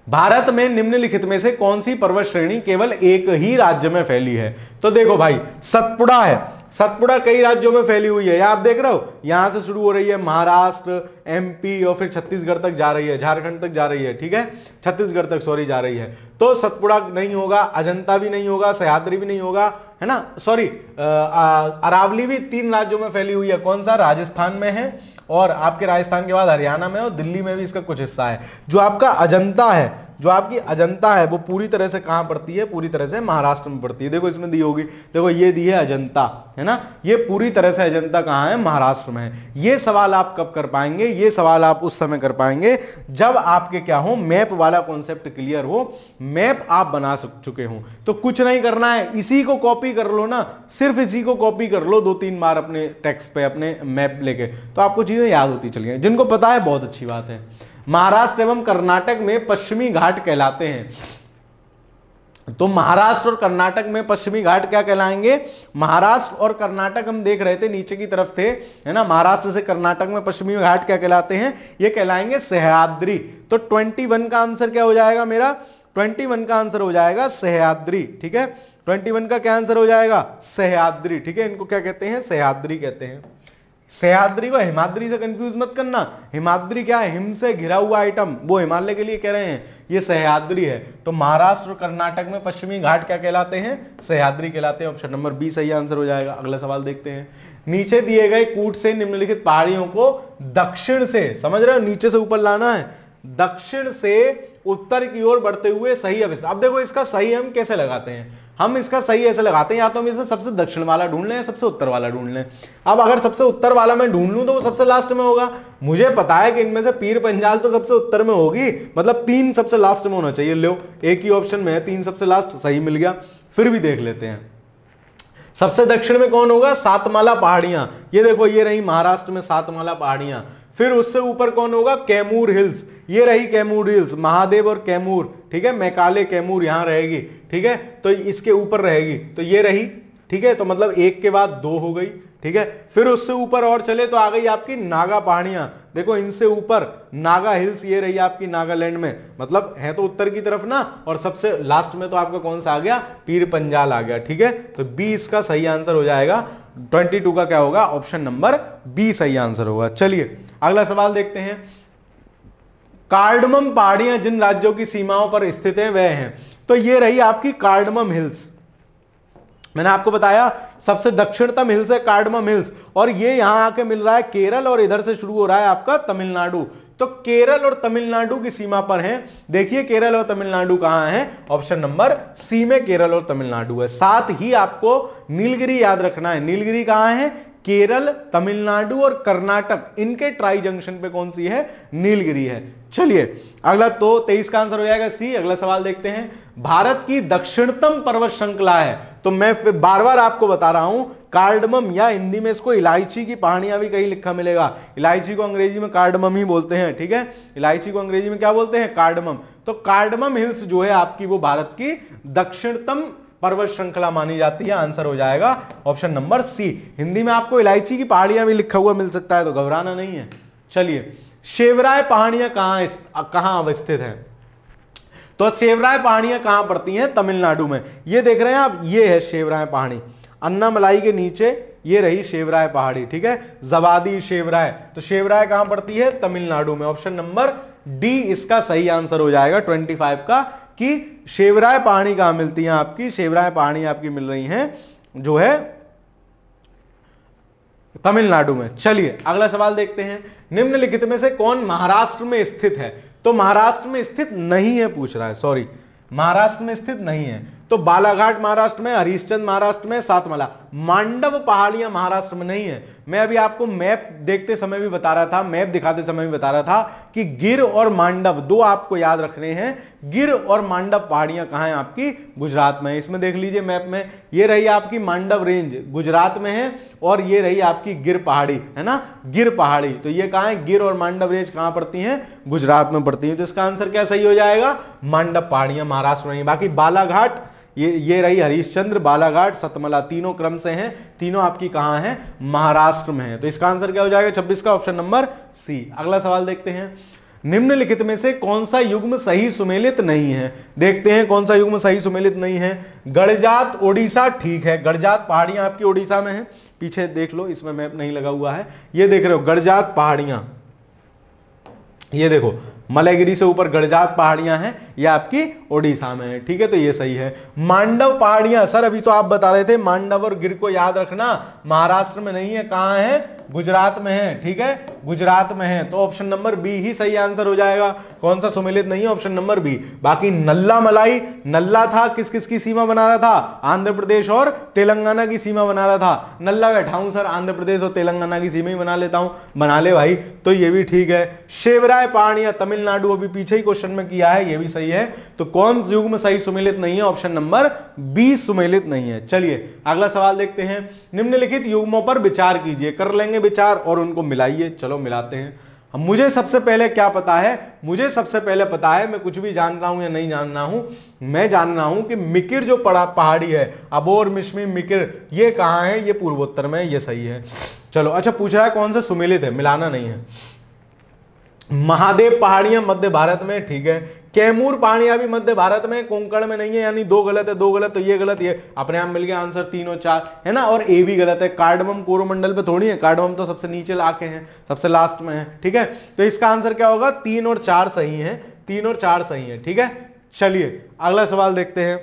भारत में निम्नलिखित में से कौन सी पर्वत श्रेणी केवल एक ही राज्य में फैली है? तो देखो भाई, सतपुड़ा है, सतपुड़ा कई राज्यों में फैली हुई है, आप देख रहे हो, यहां से शुरू हो रही है महाराष्ट्र, एमपी और फिर छत्तीसगढ़ तक जा रही है, झारखंड तक जा रही है। ठीक है, छत्तीसगढ़ तक सॉरी जा रही है। तो सतपुड़ा नहीं होगा, अजंता भी नहीं होगा, सह्याद्री भी नहीं होगा, है ना, सॉरी अरावली भी 3 राज्यों में फैली हुई है। कौन सा? राजस्थान में है, और आपके राजस्थान के बाद हरियाणा में, और दिल्ली में भी इसका कुछ हिस्सा है। जो आपका अजंता है, जो आपकी अजंता है, वो पूरी तरह से कहां पड़ती है? पूरी तरह से महाराष्ट्र में पड़ती है। देखो इसमें दी होगी, देखो ये दी है अजंता, है ना, ये पूरी तरह से अजंता कहां है? महाराष्ट्र में है। ये सवाल आप कब कर पाएंगे? ये सवाल आप उस समय कर पाएंगे जब आपके क्या हो, मैप वाला कॉन्सेप्ट क्लियर हो, मैप आप बना चुके हो। तो कुछ नहीं करना है, इसी को कॉपी कर लो ना, सिर्फ इसी को कॉपी कर लो 2-3 बार अपने टेक्स्ट पे, अपने मैप लेके, तो आपको चीजें याद होती चली जाएंगी। जिनको पता है बहुत अच्छी बात है। महाराष्ट्र एवं कर्नाटक में पश्चिमी घाट कहलाते हैं, तो महाराष्ट्र और कर्नाटक में पश्चिमी घाट क्या कहलाएंगे? महाराष्ट्र और कर्नाटक हम देख रहे थे, नीचे की तरफ थे, है ना, महाराष्ट्र से कर्नाटक में पश्चिमी घाट क्या कहलाते हैं? ये कहलाएंगे सह्याद्री। तो 21 का आंसर क्या हो जाएगा मेरा? 21 का आंसर हो जाएगा सह्याद्री। ठीक है, 21 का क्या आंसर हो जाएगा? सह्याद्री। ठीक है, इनको क्या कहते हैं? सह्याद्री कहते हैं। सह्याद्री को हिमाद्री से कंफ्यूज मत करना, हिमाद्री क्या है? हिम से घिरा हुआ आइटम, वो हिमालय के लिए कह रहे हैं, ये सह्याद्री है। तो महाराष्ट्र और कर्नाटक में पश्चिमी घाट क्या कहलाते हैं? सह्याद्री कहलाते हैं। ऑप्शन नंबर बी सही आंसर हो जाएगा। अगला सवाल देखते हैं। नीचे दिए गए कूट से निम्नलिखित पहाड़ियों को दक्षिण से, समझ रहे हो, नीचे से ऊपर लाना है, दक्षिण से उत्तर की ओर बढ़ते हुए सही अवस्था। अब देखो इसका सही हम कैसे लगाते हैं, हम इसका सही ऐसे लगाते हैं, या तो हम इसमें सबसे दक्षिण वाला ढूंढ लें या सबसे उत्तर वाला ढूंढ लें। अब अगर सबसे उत्तर वाला मैं ढूंढ लूं तो वो सबसे लास्ट में होगा। मुझे पता है कि इनमें से पीर पंजाल तो सबसे उत्तर में होगी, मतलब 3 सबसे लास्ट में होना चाहिए। लो, एक ही ऑप्शन में है 3 सबसे लास्ट, सही मिल गया। फिर भी देख लेते हैं, सबसे दक्षिण में कौन होगा? सातमाला पहाड़ियां। ये देखो, ये रही महाराष्ट्र में सातमाला पहाड़ियां। फिर उससे ऊपर कौन होगा, कैमूर हिल्स, ये रही कैमूर हिल्स, महादेव और कैमूर, ठीक है, मैकाले कैमूर यहां रहेगी, ठीक है, तो इसके ऊपर रहेगी, तो ये रही, ठीक है, तो मतलब एक के बाद दो हो गई, ठीक है। फिर उससे ऊपर और चले तो आ गई आपकी नागा पहाड़ियां, देखो इनसे ऊपर नागा हिल्स, ये रही आपकी नागालैंड में, मतलब है तो उत्तर की तरफ ना, और सबसे लास्ट में तो आपका कौन सा आ गया, पीर पंजाल आ गया, ठीक है। तो बी इसका सही आंसर हो जाएगा, 22 का क्या होगा, ऑप्शन नंबर बी सही आंसर होगा। चलिए अगला सवाल देखते हैं। कार्डमम पहाड़ियां जिन राज्यों की सीमाओं पर स्थित हैं वह हैं, तो ये रही आपकी कार्डमम हिल्स, मैंने आपको बताया सबसे दक्षिणतम हिल्स है कार्डमम हिल्स, और ये यहां आके मिल रहा है केरल, और इधर से शुरू हो रहा है आपका तमिलनाडु, तो केरल और तमिलनाडु की सीमा पर है। देखिए केरल और तमिलनाडु कहां है, ऑप्शन नंबर सी में केरल और तमिलनाडु है। साथ ही आपको नीलगिरी याद रखना है, नीलगिरी कहां है, केरल, तमिलनाडु और कर्नाटक, इनके ट्राई जंक्शन पे कौन सी है, नीलगिरी है। चलिए अगला, तो 23 का आंसर हो जाएगा सी। अगला सवाल देखते हैं। भारत की दक्षिणतम पर्वत श्रृंखला है, तो मैं फिर बार बार आपको बता रहा हूं, कार्डमम या हिंदी में इसको इलायची की पहाड़ियां भी कहीं लिखा मिलेगा, इलायची को अंग्रेजी में कार्डमम ही बोलते हैं, ठीक है, इलायची को अंग्रेजी में क्या बोलते हैं, कार्डमम। तो कार्डमम हिल्स जो है आपकी, वो भारत की दक्षिणतम पर्वत श्रृंखला मानी जाती है, आंसर हो जाएगा ऑप्शन नंबर सी। हिंदी में आपको इलायची की पहाड़ियां भी लिखा हुआ मिल सकता है, तो घबराना नहीं है। चलिए शेवराय पहाड़ियां कहां अवस्थित है, तो शेवराय पहाड़ियां कहां पड़ती हैं, तमिलनाडु में, ये देख रहे हैं आप, ये है शेवराय पहाड़ी, अन्नामलाई के नीचे ये रही शेवराय पहाड़ी, ठीक है, जवादी शेवराय, तो शेवराय कहां पड़ती है, तमिलनाडु में, ऑप्शन नंबर डी इसका सही आंसर हो जाएगा 25 का, कि शेवराय पहाड़ी कहां मिलती है आपकी, शेवराय पहाड़ी आपकी मिल रही हैं जो है तमिलनाडु में। चलिए अगला सवाल देखते हैं। निम्नलिखित में से कौन महाराष्ट्र में स्थित है, तो महाराष्ट्र में स्थित नहीं है पूछ रहा है, सॉरी महाराष्ट्र में स्थित नहीं है, तो बालाघाट महाराष्ट्र में, हरिश्चंद्र महाराष्ट्र में, सातमाला, मांडव पहाड़ियां महाराष्ट्र में नहीं है। मैं अभी आपको मैप देखते समय भी बता रहा था, मैप दिखाते समय भी बता रहा था कि गिर और मांडव दो आपको याद रखने हैं, गिर और मांडव पहाड़ियां कहां हैं आपकी, गुजरात में। इसमें देख लीजिए मैप में, ये रही आपकी मांडव रेंज गुजरात में है, और ये रही आपकी गिर पहाड़ी, है ना, गिर पहाड़ी, तो ये कहां है, गिर और मांडव रेंज कहां पड़ती हैं, गुजरात में पड़ती हैं। तो इसका आंसर क्या सही हो जाएगा, मांडव पहाड़ियां महाराष्ट्र में। बाकी बालाघाट, ये रही हरिश्चंद्र, बालाघाट, सतमला, तीनों क्रम से हैं, तीनों आपकी कहां हैं, महाराष्ट्र में है। तो इसका आंसर क्या हो जाएगा 26 का, ऑप्शन नंबर सी। अगला सवाल देखते हैं। निम्नलिखित में से कौन सा युग्म सही सुमेलित नहीं है, देखते हैं कौन सा युग्म सही सुमेलित नहीं है। गड़जात ओडिशा, ठीक है, गड़जात पहाड़ियां आपकी ओडिशा में है, पीछे देख लो, इसमें मैप नहीं लगा हुआ है, ये देख रहे हो गड़जात पहाड़ियां, ये देखो मलयगिरी से ऊपर गड़जात पहाड़ियां हैं, ये आपकी ओडिशा में है, ठीक है, तो ये सही है। मांडव पहाड़ियां, सर अभी तो आप बता रहे थे मांडव और गिर को याद रखना, महाराष्ट्र में नहीं है, कहां है, गुजरात में है, ठीक है, गुजरात में है, तो ऑप्शन नंबर बी ही सही आंसर हो जाएगा। कौन सा सुमेलित नहीं है, ऑप्शन नंबर बी। बाकी नल्ला मलाई, नल्ला था किस किस की सीमा बना रहा था, आंध्र प्रदेश और तेलंगाना की सीमा बना रहा था। नल्ला बैठाऊं सर, आंध्र प्रदेश और तेलंगाना की सीमा ही बना लेता हूं, बना ले भाई, तो ये भी ठीक है। शेवराय पहाड़ियां तमिलनाडु, अभी पीछे ही क्वेश्चन में किया है, ये भी सही है। तो कौन युग्म सही सुमेलित नहीं है, ऑप्शन नंबर बी सुमेलित नहीं है। चलिए अगला सवाल देखते हैं। निम्नलिखित युग्मों पर विचार कीजिए, कर लेंगे विचार और उनको मिलाइए, चलो मिलाते हैं। मुझे सबसे पहले क्या पता है, मुझे सबसे पहले पता है, मैं कुछ भी जान रहा हूं या नहीं जान रहा हूं, मैं जान रहा हूं कि मिकिर जो पहाड़ी है, अबोर मिश्मी मिकिर, ये कहां है, ये पूर्वोत्तर में, ये सही है। चलो अच्छा, पूछ रहा है कौन सा सुमेलित है, मिलाना नहीं है। महादेव पहाड़ियां मध्य भारत में, ठीक है, कैमूर पहाड़ियां भी मध्य भारत में, कोंकण में नहीं है, यानी दो गलत है, दो गलत, तो ये गलत, ये अपने आप मिल गया आंसर 3 और 4, है ना, और ए भी गलत है। कार्डमम कोरोमंडल पे थोड़ी है, कार्डमम तो सबसे नीचे लाके हैं, सबसे लास्ट में है, ठीक है, तो इसका आंसर क्या होगा, 3 और 4 सही है, 3 और 4 सही है, ठीक है। चलिए अगला सवाल देखते हैं।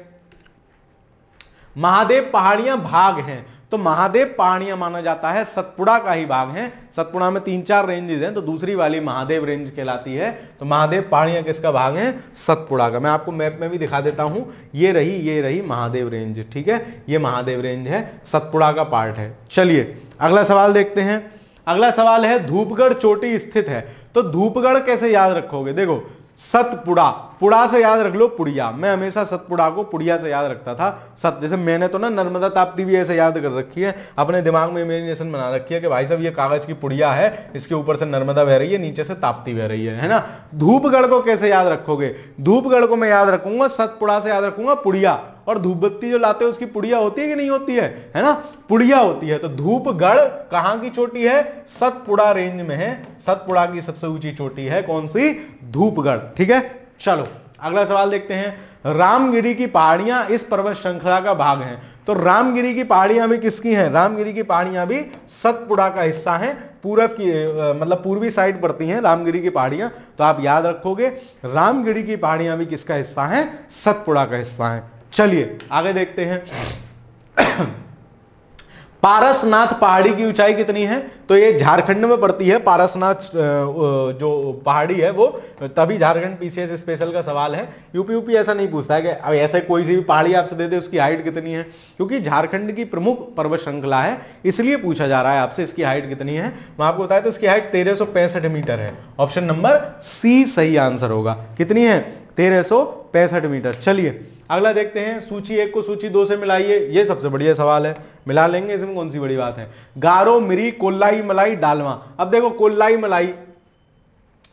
महादेव पहाड़ियां भाग हैं, तो महादेव पहाड़ियां माना जाता है सतपुड़ा का ही भाग है, सतपुड़ा में 3-4 रेंजेस हैं, तो दूसरी वाली महादेव रेंज कहलाती है। तो महादेव पहाड़ियां किसका भाग है, सतपुड़ा का। मैं आपको मैप में भी दिखा देता हूं, ये रही महादेव रेंज, ठीक है, ये महादेव रेंज है, सतपुड़ा का पार्ट है। चलिए अगला सवाल देखते हैं। अगला सवाल है, धूपगढ़ चोटी स्थित है, तो धूपगढ़ कैसे याद रखोगे, देखो सतपुड़ा, पुड़ा से याद रख लो पुड़िया, मैं हमेशा सतपुड़ा को पुड़िया से याद रखता था। सत जैसे मैंने तो ना नर्मदा ताप्ती भी ऐसे याद कर रखी है, अपने दिमाग में इमेजिनेशन बना रखी है कि भाई साहब ये कागज की पुड़िया है, इसके ऊपर से नर्मदा बह रही है, नीचे से ताप्ती बह रही है ना। धूपगढ़ को कैसे याद रखोगे? धूपगढ़ को मैं याद रखूंगा सतपुड़ा से याद रखूंगा पुड़िया, और धूप बत्ती जो लाते हैं उसकी पुड़िया होती है कि नहीं होती है ना, पुड़िया होती है। तो धूपगढ़ कहां की चोटी है? सतपुड़ा रेंज में है, सतपुड़ा की सबसे ऊंची चोटी है कौन सी? धूपगढ़। ठीक है, चलो अगला सवाल देखते हैं। रामगिरी की पहाड़ियां इस पर्वत श्रृंखला का भाग हैं। तो रामगिरी की पहाड़ियां भी किसकी हैं? रामगिरी की पहाड़ियां भी सतपुड़ा का हिस्सा हैं, पूरब की मतलब पूर्वी साइड पड़ती हैं रामगिरी की पहाड़ियां। तो आप याद रखोगे रामगिरी की पहाड़ियां भी किसका हिस्सा हैं? सतपुड़ा का हिस्सा है। चलिए आगे देखते हैं। पारसनाथ पहाड़ी की ऊंचाई कितनी है? तो ये झारखंड में पड़ती है। पारसनाथ जो पहाड़ी है वो, तभी झारखंड पीसीएस स्पेशल का सवाल है। यूपी ऐसा नहीं पूछता है कि अब ऐसे कोई सी भी पहाड़ी आपसे दे दे उसकी हाइट कितनी है, क्योंकि झारखंड की प्रमुख पर्वत श्रृंखला है, इसलिए पूछा जा रहा है आपसे इसकी हाइट कितनी है। मैं आपको बताया तो इसकी हाइट 1365 मीटर है। ऑप्शन नंबर सी सही आंसर होगा। कितनी है? 1365 मीटर। चलिए अगला देखते हैं। सूची 1 को सूची 2 से मिलाइए, ये सबसे बढ़िया सवाल है, मिला लेंगे, इसमें कौन सी बड़ी बात है। गारो, मिरी, कोल्लाई, मलाई, डालमा। अब देखो कोल्लाई मलाई,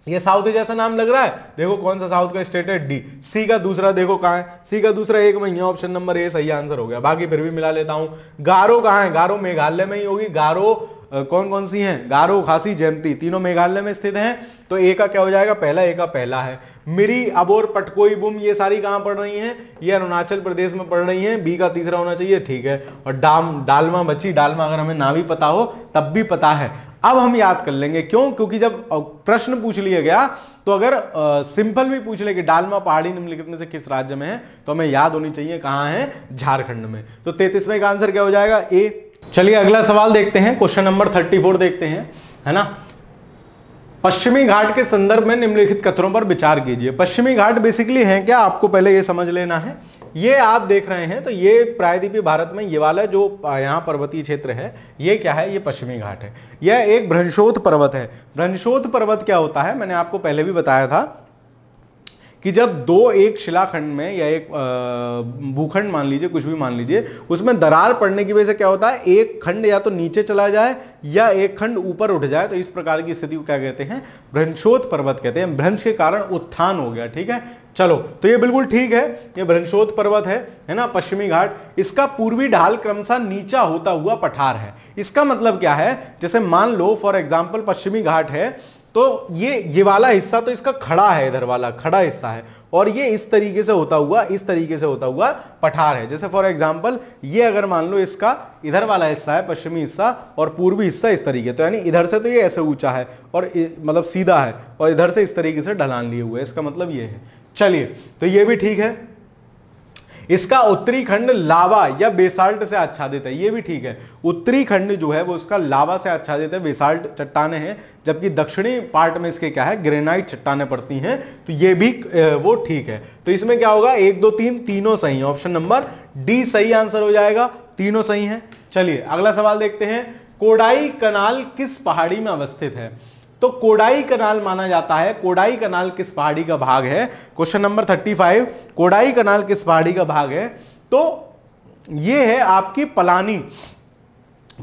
ये साउथ जैसा नाम लग रहा है, देखो कौन सा साउथ का स्टेट है? डी। सी का दूसरा देखो कहां है? सी का दूसरा एक में ही है, ऑप्शन नंबर ए सही आंसर हो गया। बाकी फिर भी मिला लेता हूं। गारो कहां है? गारो मेघालय में ही होगी। गारो कौन कौन सी हैं? गारो, खासी, जयंती, तीनों मेघालय में स्थित हैं। तो ए का क्या हो जाएगा? पहला, ए का पहला है। मिरी, अबोर, पटकोई, बुम, ये सारी कहां पड़ रही हैं? ये अरुणाचल प्रदेश में पड़ रही हैं। बी का तीसरा होना चाहिए, ठीक है। और डालमा बची, डालमा अगर हमें ना भी पता हो तब भी पता है। अब हम याद कर लेंगे, क्यों? क्योंकि जब प्रश्न पूछ लिया गया तो अगर सिंपल भी पूछ ले कि डालमा पहाड़ी निम्नलिखित में से किस राज्य में है, तो हमें याद होनी चाहिए कहां है? झारखंड में। तो 33वें का आंसर क्या हो जाएगा? ए। चलिए अगला सवाल देखते हैं, क्वेश्चन नंबर 34 देखते हैं, है ना। पश्चिमी घाट के संदर्भ में निम्नलिखित कथनों पर विचार कीजिए। पश्चिमी घाट बेसिकली है क्या? आपको पहले ये समझ लेना है। ये आप देख रहे हैं तो ये प्रायद्वीपीय भारत में ये वाला जो यहाँ पर्वतीय क्षेत्र है, ये क्या है? ये पश्चिमी घाट है। यह एक भ्रंशोथ पर्वत है। भ्रंशोथ पर्वत क्या होता है? मैंने आपको पहले भी बताया था कि जब दो एक शिलाखंड में या एक भूखंड मान लीजिए, कुछ भी मान लीजिए, उसमें दरार पड़ने की वजह से क्या होता है? एक खंड या तो नीचे चला जाए या एक खंड ऊपर उठ जाए, तो इस प्रकार की स्थिति को क्या कहते हैं? भ्रंशोथ पर्वत कहते हैं। भ्रंश के कारण उत्थान हो गया। ठीक है, चलो तो ये बिल्कुल ठीक है, ये भ्रंशोथ पर्वत है ना, पश्चिमी घाट। इसका पूर्वी ढाल क्रमशः नीचा होता हुआ पठार है। इसका मतलब क्या है? जैसे मान लो फॉर एग्जांपल पश्चिमी घाट है, तो ये वाला हिस्सा तो इसका खड़ा है, इधर वाला खड़ा हिस्सा है, और ये इस तरीके से होता हुआ पठार है। जैसे फॉर एग्जांपल ये अगर मान लो इसका इधर वाला हिस्सा है पश्चिमी हिस्सा, और पूर्वी हिस्सा इस तरीके, तो यानी इधर से तो ये ऐसे ऊंचा है और मतलब सीधा है, और इधर से इस तरीके से ढलान लिए हुए है, इसका मतलब ये है। चलिए तो ये भी ठीक है। इसका उत्तरी खंड लावा या बेसाल्ट से आच्छादित है, ये भी ठीक है। उत्तरी खंड जो है वो उसका लावा से आच्छादित है, बेसाल्ट चट्टाने हैं, जबकि दक्षिणी पार्ट में इसके क्या है? ग्रेनाइट चट्टाने पड़ती हैं, तो ये भी वो ठीक है। तो इसमें क्या होगा? 1 2 3 तीनों सही है। ऑप्शन नंबर डी सही आंसर हो जाएगा, तीनों सही है। चलिए अगला सवाल देखते हैं। कोडाई कनाल किस पहाड़ी में अवस्थित है? तो कोडाई कनाल माना जाता है, कोडाई कनाल किस पहाड़ी का भाग है? क्वेश्चन नंबर 35, कोडाई कनाल किस पहाड़ी का भाग है? तो ये है आपकी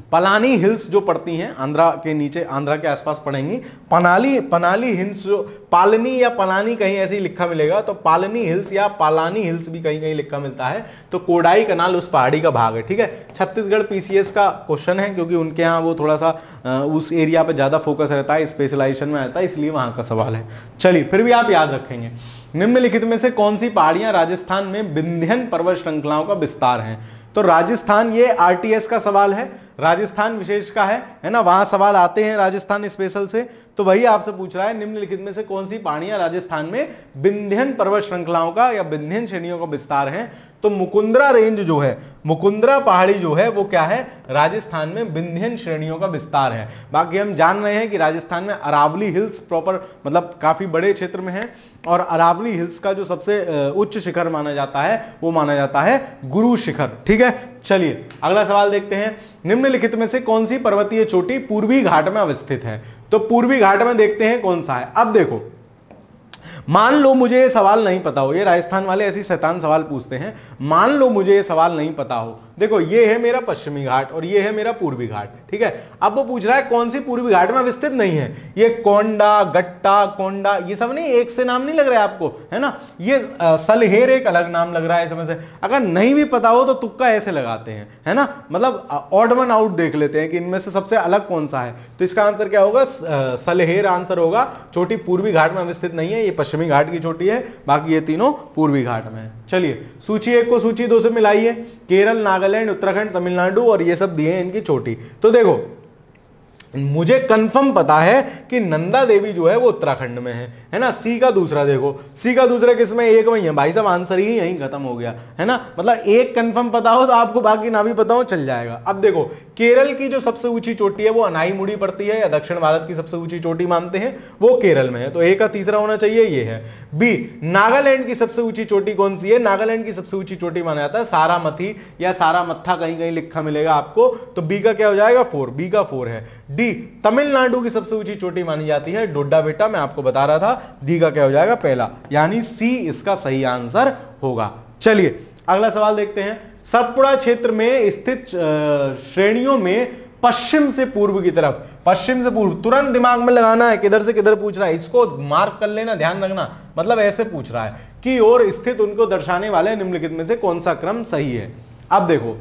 पलानी हिल्स जो पड़ती हैं आंध्रा के नीचे, आंध्रा के आसपास पड़ेंगी। पनाली हिल्स, जो पालनी या पलानी कहीं ऐसे ही लिखा मिलेगा, तो पालनी हिल्स या पालानी हिल्स भी कहीं कहीं लिखा मिलता है। तो कोडाई कनाल उस पहाड़ी का भाग है। ठीक है, छत्तीसगढ़ पीसीएस का क्वेश्चन है, क्योंकि उनके यहाँ वो थोड़ा सा उस एरिया पे ज्यादा फोकस रहता है, स्पेशलाइजेशन में आता है, इसलिए वहां का सवाल है। चलिए फिर भी आप याद रखेंगे। निम्नलिखित में से कौन सी पहाड़ियां राजस्थान में विंध्यन पर्वत श्रृंखलाओं का विस्तार है? तो राजस्थान, ये आरटीएस का सवाल है, राजस्थान विशेष का है ना, वहां सवाल आते हैं राजस्थान स्पेशल से, तो वही आपसे पूछ रहा है निम्नलिखित में से कौन सी पहाड़ियां राजस्थान में विंध्यन पर्वत श्रृंखलाओं का या विंध्यन श्रेणियों का विस्तार है? तो मुकुंदरा रेंज जो है, मुकुंदरा पहाड़ी जो है वो क्या है? राजस्थान में विंध्यन श्रेणियों का विस्तार है। बाकी हम जान रहे हैं कि राजस्थान में अरावली हिल्स प्रॉपर मतलब काफी बड़े क्षेत्र में है, और अरावली हिल्स का जो सबसे उच्च शिखर माना जाता है वो माना जाता है गुरु शिखर। ठीक है, चलिए अगला सवाल देखते हैं। निम्नलिखित में से कौन सी पर्वतीय चोटी पूर्वी घाट में अवस्थित है? तो पूर्वी घाट में देखते हैं कौन सा है। अब देखो मान लो मुझे ये सवाल नहीं पता हो, ये राजस्थान वाले ऐसी शैतान सवाल पूछते हैं, मान लो मुझे ये सवाल नहीं पता हो, देखो ये है मेरा पश्चिमी घाट और ये है मेरा पूर्वी घाट, ठीक है। अब वो पूछ रहा है कौन सी पूर्वी घाट में अवस्थित नहीं है, ये कोंडा, गट्टा, कोंडा, ये सब नहीं, एक से नाम नहीं लग रहा है आपको, है ना। ये सलहेर एक अलग नाम लग रहा है इसमें से, अगर नहीं भी पता हो तो तुक्का ऐसे लगाते हैं, है ना, मतलब ऑड वन आउट देख लेते हैं कि इनमें से सबसे अलग कौन सा है। तो इसका आंसर क्या होगा, सलहेर आंसर होगा। चोटी पूर्वी घाट में अवस्थित नहीं है, ये पश्चिमी घाट की चोटी है, बाकी ये तीनों पूर्वी घाट में है। चलिए सूची 1 को सूची 2 से मिलाइए। केरल, नागालैंड, उत्तराखंड, तमिलनाडु और ये सब दिए हैं इनकी चोटी। तो देखो मुझे कंफर्म पता है कि नंदा देवी जो है वो उत्तराखंड में है ना। सी का दूसरा देखो, सी का दूसरा किसमें, एक में ही है भाई साहब, आंसर ही यहीं खत्म हो गया, है ना। मतलब एक कंफर्म पता हो तो आपको बाकी ना भी पता हो चल जाएगा। अब देखो केरल की जो सबसे ऊंची चोटी है वो अनाईमुड़ी पड़ती है, या दक्षिण भारत की सबसे ऊंची चोटी मानते हैं, वो केरल में है, तो ए का तीसरा होना चाहिए, ये है। बी, नागालैंड की सबसे ऊंची चोटी कौन सी है, नागालैंड की सबसे ऊंची चोटी माना जाता है सारामथी या सारामत्था, कहीं कहीं लिखा मिलेगा आपको, तो बी का क्या हो जाएगा 4, बी का 4 है। डी, तमिलनाडु की सबसे ऊंची चोटी मानी जाती है डोडा बेटा, मैं आपको बता रहा था, डी का क्या हो जाएगा पहला, यानी सी इसका सही आंसर होगा। चलिए अगला सवाल देखते हैं। सतपुड़ा क्षेत्र में स्थित श्रेणियों में पश्चिम से पूर्व की तरफ, पश्चिम से पूर्व, तुरंत दिमाग में लगाना है किधर से किधर पूछ रहा है, इसको मार्क कर लेना, ध्यान रखना, मतलब ऐसे पूछ रहा है कि और स्थित उनको दर्शाने वाले निम्नलिखित में से कौन सा क्रम सही है। अब देखो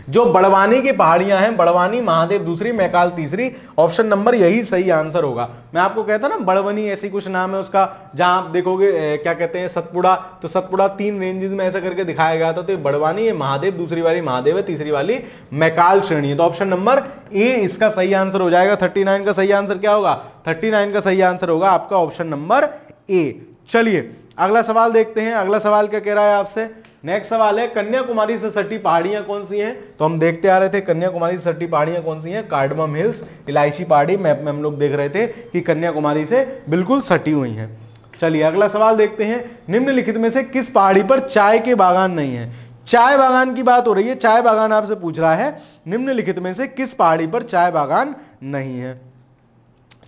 जो बड़वानी की पहाड़ियां हैं, बड़वानी, महादेव दूसरी, मैकाल तीसरी, ऑप्शन नंबर यही सही आंसर होगा। मैं आपको कहता ना बड़वनी ऐसी कुछ नाम है उसका, जहां आप देखोगे क्या कहते हैं सतपुड़ा, तो सतपुड़ा 3 रेंजेस में ऐसा करके दिखाया गया था, तो ये बड़वानी, ये महादेव, दूसरी वाली महादेव है, तीसरी वाली मैकाल श्रेणी है, तो ऑप्शन नंबर ए इसका सही आंसर हो जाएगा। 39 का सही आंसर क्या होगा, 39 का सही आंसर होगा आपका ऑप्शन नंबर ए। चलिए अगला सवाल देखते हैं। अगला सवाल क्या कह रहा है आपसे, नेक्स्ट सवाल है कन्याकुमारी से सटी पहाड़ियां कौन सी हैं, तो हम देखते आ रहे थे कन्याकुमारी से सटी पहाड़ियां कौन सी हैं, कार्डमम हिल्स, इलायची पहाड़ी, मैप में हम लोग देख रहे थे कि कन्याकुमारी से बिल्कुल सटी हुई हैं। चलिए अगला सवाल देखते हैं। निम्नलिखित में से किस पहाड़ी पर चाय के बागान नहीं है, चाय बागान की बात हो रही है, चाय बागान आपसे पूछ रहा है, निम्नलिखित में से किस पहाड़ी पर चाय बागान नहीं है।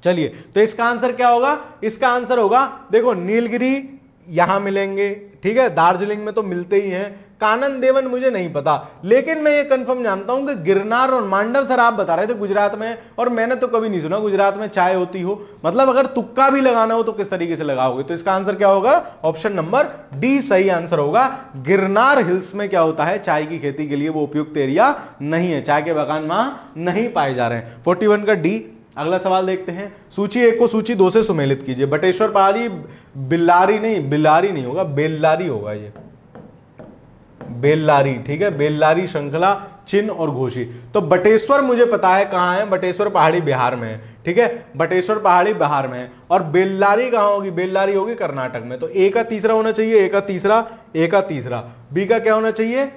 चलिए तो इसका आंसर क्या होगा, इसका आंसर होगा देखो नीलगिरी यहां मिलेंगे, ठीक है, दार्जिलिंग में तो मिलते ही हैं, कानन देवन मुझे नहीं पता, लेकिन मैं ये कंफर्म जानता हूं कि गिरनार और मांडव, सर आप बता रहे थे गुजरात में, और मैंने तो कभी नहीं सुना गुजरात में चाय होती हो, मतलब अगर तुक्का भी लगाना हो तो किस तरीके से लगाओगे, तो इसका आंसर क्या होगा, ऑप्शन नंबर डी सही आंसर होगा। गिरनार हिल्स में क्या होता है, चाय की खेती के लिए वो उपयुक्त एरिया नहीं है, चाय के बागान वहां नहीं पाए जा रहे हैं, 41 का डी। अगला सवाल देखते हैं। सूची 1 को सूची 2 से सुमेलित कीजिए। बटेश्वर पहाड़ी, बिल्लारी नहीं, बिल्लारी नहीं होगा, बेल्लारी होगा, ये बेल्लारी, ठीक है, बेल्लारी श्रृंखला, चिन्ह और घोषी। तो बटेश्वर मुझे पता है कहां है, बटेश्वर पहाड़ी बिहार में है, ठीक है, बटेश्वर पहाड़ी बिहार में है, और बेल्लारी कहां होगी, बेल्लारी होगी कर्नाटक में। तो ए का तीसरा होना चाहिए, ए का तीसरा, ए का तीसरा। बी का क्या होना चाहिए,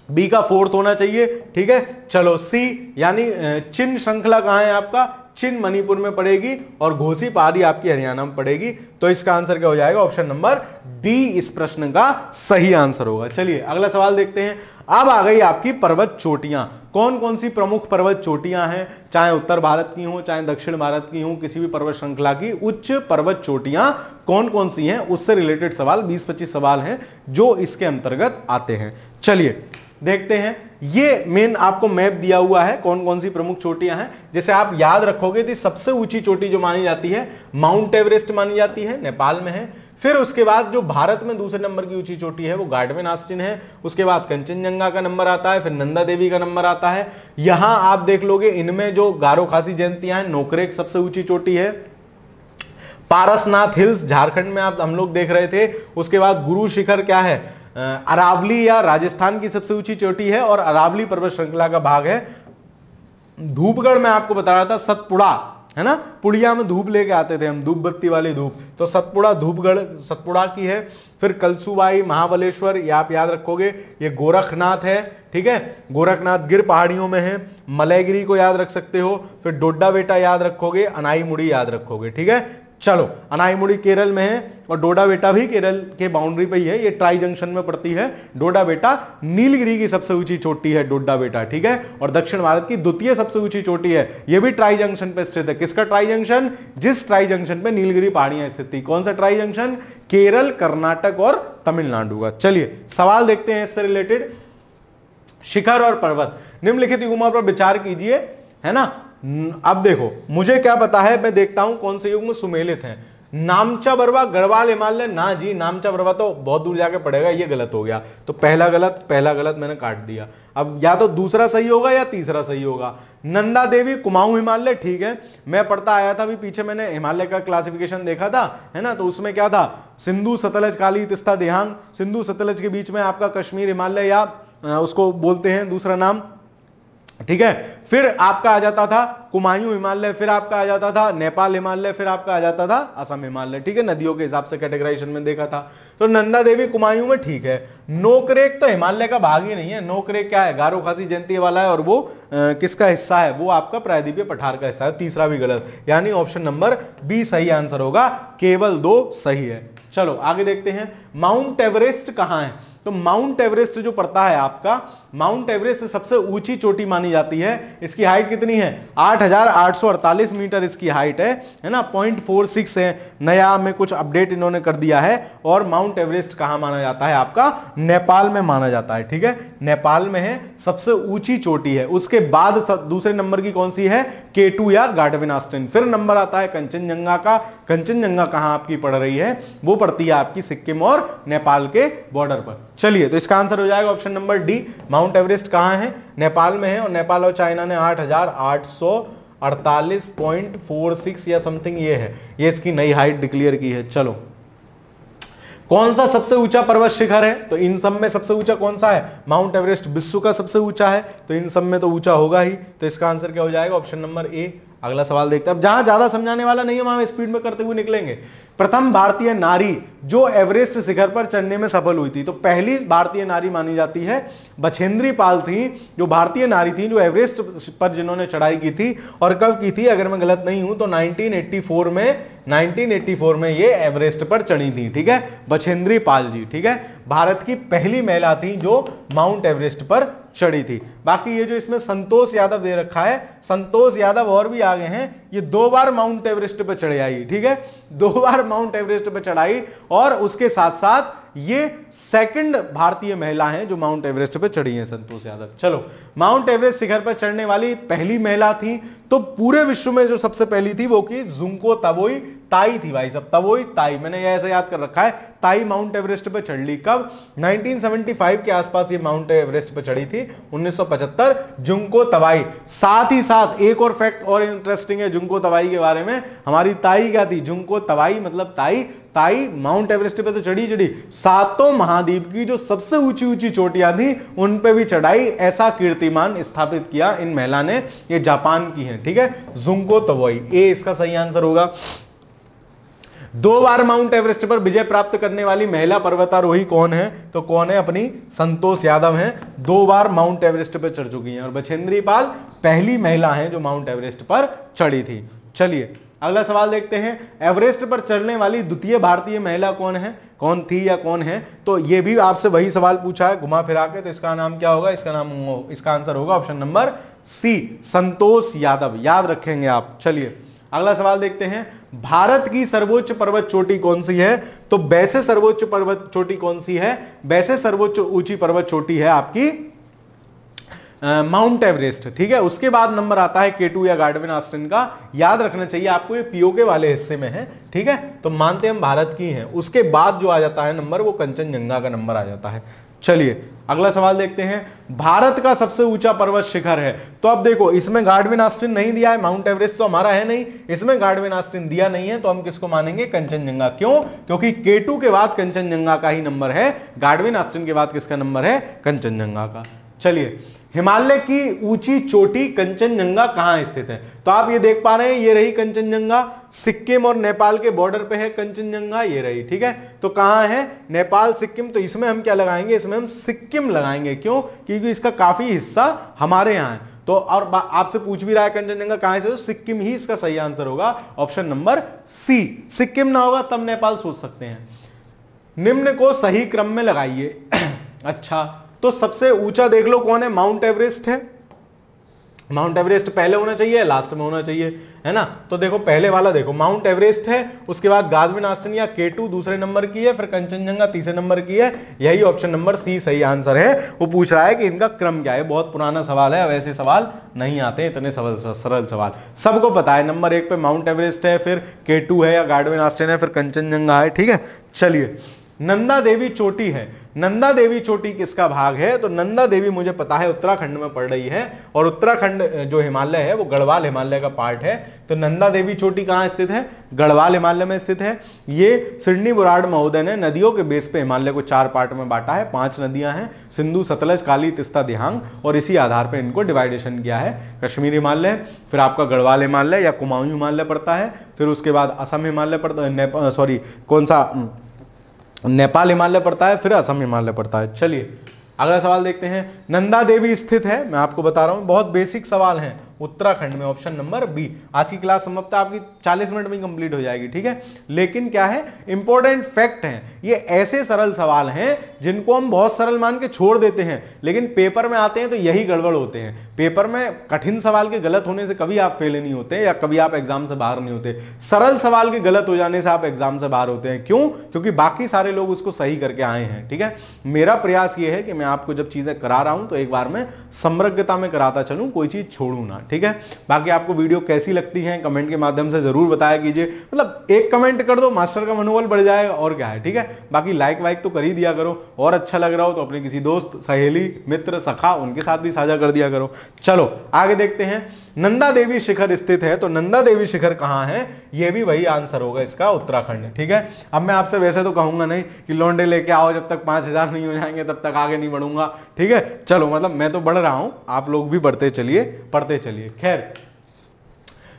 बी का 4th होना चाहिए, ठीक है। चलो सी, यानी चिन्ह श्रृंखला कहां है आपका, चिन्ह मणिपुर में पड़ेगी और घोसी पहाड़ी आपकी हरियाणा में पड़ेगी, तो इसका आंसर क्या हो जाएगा, ऑप्शन नंबर डी इस प्रश्न का सही आंसर होगा। चलिए अगला सवाल देखते हैं। अब आ गई आपकी पर्वत चोटियां, कौन कौन सी प्रमुख पर्वत चोटियां हैं, चाहे उत्तर भारत की हो चाहे दक्षिण भारत की हो, किसी भी पर्वत श्रृंखला की उच्च पर्वत चोटियां कौन कौन सी हैं, उससे रिलेटेड सवाल 20-25 सवाल हैं जो इसके अंतर्गत आते हैं। चलिए देखते हैं। ये मेन आपको मैप दिया हुआ है कौन कौन सी प्रमुख चोटियां हैं, जैसे आप याद रखोगे तो सबसे ऊंची चोटी जो मानी जाती है माउंट एवरेस्ट मानी जाती है, नेपाल में है। फिर उसके बाद जो भारत में दूसरे नंबर की ऊंची चोटी है वो गार्डमेन आस्टिन है, उसके बाद कंचनजंगा का नंबर आता है, फिर नंदा देवी का नंबर आता है। यहां आप देख लोगे इनमें जो गारो खासी जयंतियां हैं, नोकरेक सबसे ऊंची चोटी है, पारसनाथ हिल्स झारखंड में आप हम लोग देख रहे थे, उसके बाद गुरु शिखर क्या है, अरावली या राजस्थान की सबसे ऊंची चोटी है और अरावली पर्वत श्रृंखला का भाग है। धूपगढ़ में आपको बता रहा था सतपुड़ा, है ना, पुड़िया में धूप लेके आते थे हम, धूप बत्ती वाली धूप, तो सतपुड़ा धूपगढ़ सतपुड़ा की है। फिर कलसूबाई, महाबलेश्वर, ये आप याद रखोगे, ये गोरखनाथ है, ठीक है, गोरखनाथ गिर पहाड़ियों में है। मलयगिरी को याद रख सकते हो, फिर डोडा बेटा याद रखोगे, अनाईमुड़ी याद रखोगे, ठीक है। चलो, अनाईमुड़ी केरल में है और डोडा बेटा भी केरल के बाउंड्री पे ही है, ये ट्राई जंक्शन में पड़ती है डोडा बेटा। नीलगिरी की सबसे ऊंची चोटी है डोडा बेटा, ठीक है, और दक्षिण भारत की द्वितीय सबसे ऊंची चोटी है, ये भी ट्राई जंक्शन पे स्थित है। किसका ट्राई जंक्शन? जिस ट्राई जंक्शन पे नीलगिरी पहाड़ियां स्थित थी। कौन सा ट्राई जंक्शन? केरल, कर्नाटक और तमिलनाडु का। चलिए सवाल देखते हैं इससे रिलेटेड। शिखर और पर्वत, निम्नलिखित युग्मों पर विचार कीजिए, है ना। अब देखो, मुझे क्या पता है, मैं देखता हूं कौन से युग्म सुमेलित हैं। नामचा बरवा, गढ़वाल हिमालय, ना जी, नामचा बरवा तो बहुत दूर जाके पड़ेगा, ये गलत हो गया। तो पहला गलत मैंने काट दिया। अब या तो दूसरा सही होगा या तीसरा सही होगा। नंदा देवी, कुमाऊं हिमालय, ठीक है, मैं पढ़ता आया था अभी पीछे, मैंने हिमालय का क्लासिफिकेशन देखा था, है ना, तो उसमें क्या था, सिंधु, सतलज, काली, तिस्ता, देहांग। सिंधु सतलज के बीच में आपका कश्मीर हिमालय या उसको बोलते हैं दूसरा नाम, ठीक है। फिर आपका आ जाता था कुमायूं हिमालय, फिर आपका आ जाता था नेपाल हिमालय, फिर आपका आ जाता था असम हिमालय, ठीक है, नदियों के हिसाब से कैटेगराइजेशन में देखा था। तो नंदा देवी कुमायूं में ठीक है। नोकरेक तो हिमालय का भाग ही नहीं है। नोकरेक क्या है? गारो खासी जयंती वाला है, और वो किसका हिस्सा है? वो आपका प्रायद्वीपीय पठार का हिस्सा है। तीसरा भी गलत, यानी ऑप्शन नंबर बी सही आंसर होगा, केवल 2 सही है। चलो आगे देखते हैं, माउंट एवरेस्ट कहां है? तो माउंट एवरेस्ट जो पड़ता है आपका, माउंट एवरेस्ट सबसे ऊंची चोटी मानी जाती है। इसकी हाइट कितनी है? 8,848 मीटर इसकी हाइट है ना, 0.46 है। नया में कुछ अपडेट इन्होंने कर दिया है। और माउंट एवरेस्ट कहां माना जाता है? आपका नेपाल में माना जाता है, ठीक है, नेपाल में है, सबसे ऊंची चोटी है। उसके बाद दूसरे नंबर की कौन सी है? K2 या गार्डविन ऑस्टिन। फिर नंबर आता है कंचनजंगा का। कंचनजंगा कहां आपकी पड़ रही है? वो पड़ती है आपकी सिक्किम और नेपाल के बॉर्डर पर। चलिए, तो इसका आंसर हो जाएगा option number D. Mount Everest कहां है? नेपाल में है, और नेपाल और चाइना ने 8,848.46 या समथिंग ये है, ये इसकी नई हाइट डिक्लेयर की है। चलो, कौन सा सबसे ऊंचा पर्वत शिखर है? तो इन सब में सबसे ऊंचा कौन सा है? माउंट एवरेस्ट विश्व का सबसे ऊंचा है, तो इन सब में तो ऊंचा होगा ही। तो इसका आंसर क्या हो जाएगा? Option number A. अगला सवाल देखते हैं। अब जहां ज्यादा समझाने वाला नहीं है वहां स्पीड में करते हुए निकलेंगे। प्रथम भारतीय नारी जो एवरेस्ट शिखर पर चढ़ने में सफल हुई थी, तो पहली भारतीय नारी मानी जाती है बछेंद्री पाल थी, जो भारतीय नारी थी जो एवरेस्ट पर जिन्होंने चढ़ाई की थी। और कब की थी? अगर मैं गलत नहीं हूं तो 1984 में ये एवरेस्ट पर चढ़ी थी, ठीक है, बछेंद्री पाल जी, ठीक है, भारत की पहली महिला थी जो माउंट एवरेस्ट पर चढ़ी थी। बाकी ये जो इसमें संतोष यादव दे रखा है, संतोष यादव और भी आगे हैं, ये 2 बार माउंट एवरेस्ट पर चढ़े आई, ठीक है, 2 बार माउंट एवरेस्ट पर चढ़ाई, और उसके साथ साथ ये सेकंड भारतीय महिला हैं जो माउंट एवरेस्ट पर चढ़ी हैं, संतोष यादव। चलो, माउंट एवरेस्ट शिखर पर चढ़ने वाली पहली महिला थी, तो पूरे विश्व में जो सबसे पहली थी वो की जुंको तबोई ताई थी भाई साहब, तबोई ताई, मैंने ये ऐसा याद कर रखा है। ताई माउंट एवरेस्ट पे चढ़ ली कब? 1975 के आसपास ये माउंट एवरेस्ट पे चढ़ी थी, 1975, जुंको तबाई। साथ ही साथ एक और फैक्ट और इंटरेस्टिंग है जुंको तबाई के बारे में, हमारी ताई क्या थी? जुंको तबाई मतलब ताई। ताई माउंट एवरेस्ट पे तो चढ़ी, सातों महाद्वीप की जो सबसे ऊंची ऊंची चोटियां थी उन पे भी चढ़ाई, ऐसा कीर्तिमान स्थापित किया इन महिला ने। ये जापान की है, ठीक है, जुंको तबाई, ए इसका सही आंसर होगा। 2 बार माउंट एवरेस्ट पर विजय प्राप्त करने वाली महिला पर्वतारोही कौन है? तो कौन है? अपनी संतोष यादव हैं, 2 बार माउंट एवरेस्ट पर चढ़ चुकी हैं। और बछेंद्री पाल पहली महिला हैं जो माउंट एवरेस्ट पर चढ़ी थी। चलिए अगला सवाल देखते हैं। एवरेस्ट पर चढ़ने वाली द्वितीय भारतीय महिला कौन है? कौन थी या कौन है? तो ये भी आपसे वही सवाल पूछा है घुमा फिरा के, तो इसका नाम क्या होगा? इसका आंसर होगा option number C, Santosh Yadav, याद रखेंगे आप। चलिए अगला सवाल देखते हैं। भारत की सर्वोच्च पर्वत चोटी कौन सी है? तो वैसे सर्वोच्च पर्वत चोटी कौन सी है? वैसे सर्वोच्च ऊंची पर्वत चोटी है आपकी माउंट एवरेस्ट, ठीक है। उसके बाद नंबर आता है K2 या गार्डविन ऑस्टिन का, याद रखना चाहिए आपको, ये पीओके वाले हिस्से में है, ठीक है, तो मानते हम भारत की हैं। उसके बाद जो आ जाता है नंबर वो कंचनजंगा का नंबर आ जाता है। चलिए अगला सवाल देखते हैं। भारत का सबसे ऊंचा पर्वत शिखर है, तो अब देखो इसमें गार्डविन ऑस्टिन नहीं दिया है, माउंट एवरेस्ट तो हमारा है नहीं, इसमें गार्डविन ऑस्टिन दिया नहीं है, तो हम किसको मानेंगे? कंचनजंगा। क्यों? क्योंकि K2 के बाद कंचनजंगा का ही नंबर है, गार्डविन ऑस्टिन के बाद किसका नंबर है? कंचनजंगा का। चलिए, हिमालय की ऊंची चोटी कंचनजंगा कहां स्थित है? तो आप ये देख पा रहे हैं, ये रही कंचनजंगा, सिक्किम और नेपाल के बॉर्डर पे है कंचनजंगा, ये रही, ठीक है। तो कहां है? नेपाल सिक्किम, तो इसमें हम क्या लगाएंगे? इसमें हम सिक्किम लगाएंगे। क्यों? क्योंकि इसका काफी हिस्सा हमारे यहां है। तो और आपसे पूछ भी रहा है कंचनजंगा कहां से, तो सिक्किम ही इसका सही आंसर होगा, ऑप्शन नंबर सी। सिक्किम ना होगा तब नेपाल सोच सकते हैं। निम्न को सही क्रम में लगाइए। अच्छा, तो सबसे ऊंचा देख लो कौन है, माउंट एवरेस्ट है। माउंट एवरेस्ट पहले होना चाहिए, लास्ट में होना चाहिए, है ना। तो देखो पहले वाला देखो, माउंट एवरेस्ट है, उसके बाद गादविन आस्टन या K2 दूसरे नंबर की है, फिर कंचनजंगा तीसरे नंबर की है। यही ऑप्शन नंबर सी सही आंसर है। वो पूछ रहा है कि इनका क्रम क्या है। बहुत पुराना सवाल है, अब ऐसे सवाल नहीं आते इतने सरल सवाल। सबको पता है नंबर 1 पे माउंट एवरेस्ट है, फिर K2 है या गादविन आस्टन है, फिर कंचनजंगा है। ठीक है, चलिए। नंदा देवी चोटी है, नंदा देवी चोटी किसका भाग है, तो नंदा देवी मुझे पता है उत्तराखंड में पड़ रही है, और उत्तराखंड जो हिमालय है वो गढ़वाल हिमालय का पार्ट है। तो नंदा देवी चोटी कहां स्थित है, गढ़वाल हिमालय में स्थित है। ये सिडनी बुराड़ महोदय ने नदियों के बेस पे हिमालय को 4 पार्ट में बांटा है। 5 नदियां हैं, सिंधु, सतलज, काली, तिस्ता, दिहांग, और इसी आधार पर इनको डिवाइडेशन किया है। कश्मीर हिमालय, फिर आपका गढ़वाल हिमालय या कुमाऊं हिमालय पड़ता है, फिर उसके बाद असम हिमालय पड़ता है, सॉरी कौन सा, नेपाल हिमालय पड़ता है, फिर असम हिमालय पड़ता है। चलिए अगला सवाल देखते हैं। नंदा देवी स्थित है, मैं आपको बता रहा हूं, बहुत बेसिक सवाल है, उत्तराखंड में, ऑप्शन नंबर बी। आज की क्लास समाप्त आपकी 40 मिनट में कंप्लीट हो जाएगी। ठीक है, लेकिन क्या है, इंपॉर्टेंट फैक्ट है, ये ऐसे सरल सवाल हैं जिनको हम बहुत सरल मान के छोड़ देते हैं, लेकिन पेपर में आते हैं तो यही गड़बड़ होते हैं। पेपर में कठिन सवाल के गलत होने से कभी आप फेल नहीं होते या कभी आप एग्जाम से बाहर नहीं होते। सरल सवाल के गलत हो जाने से आप एग्जाम से बाहर होते हैं। क्यों? क्योंकि बाकी सारे लोग उसको सही करके आए हैं। ठीक है, मेरा प्रयास ये है कि मैं आपको जब चीजें करा रहा हूं तो एक बार में समग्रता में कराता चलूं, कोई चीज छोड़ू ना। ठीक है, बाकी आपको वीडियो कैसी लगती है कमेंट के माध्यम से जरूर बताया कीजिए। मतलब एक कमेंट कर दो, मास्टर का मनोबल बढ़ जाएगा, और क्या है। ठीक है, बाकी लाइक वाइक तो कर ही दिया करो, और अच्छा लग रहा हो तो अपने किसी दोस्त, सहेली, मित्र, सखा उनके साथ भी साझा कर दिया करो। चलो आगे देखते हैं। नंदा देवी शिखर स्थित है, तो नंदा देवी शिखर कहां है, यह भी वही आंसर होगा इसका, उत्तराखंड। ठीक है, अब मैं आपसे वैसे तो कहूंगा नहीं कि लौंडे लेके आओ, जब तक 5000 नहीं हो जाएंगे तब तक आगे नहीं बढ़ूंगा। ठीक है, चलो मतलब मैं तो बढ़ रहा हूं, आप लोग भी बढ़ते चलिए, पढ़ते चलिए। खैर,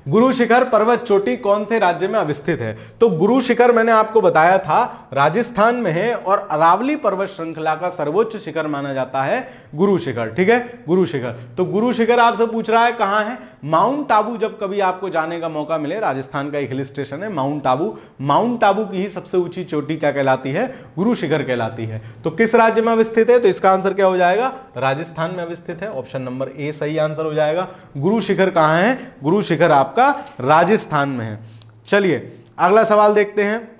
गुरु शिखर पर्वत चोटी कौन से राज्य में अवस्थित है, तो गुरु शिखर मैंने आपको बताया था राजस्थान में है, और अरावली पर्वत श्रृंखला का सर्वोच्च शिखर माना जाता है गुरु शिखर। ठीक है, गुरु शिखर। तो गुरु शिखर आपसे पूछ रहा है कहां है, माउंट आबू। जब कभी आपको जाने का मौका मिले, राजस्थान का एक हिल स्टेशन है माउंट आबू। माउंट आबू की ही सबसे ऊंची चोटी क्या कहलाती है, गुरु शिखर कहलाती है। तो किस राज्य में अवस्थित है, तो इसका आंसर क्या हो जाएगा, राजस्थान में अवस्थित है, ऑप्शन नंबर ए सही आंसर हो जाएगा। गुरु शिखर कहां है, गुरु शिखर आपका राजस्थान में है। चलिए अगला सवाल देखते हैं।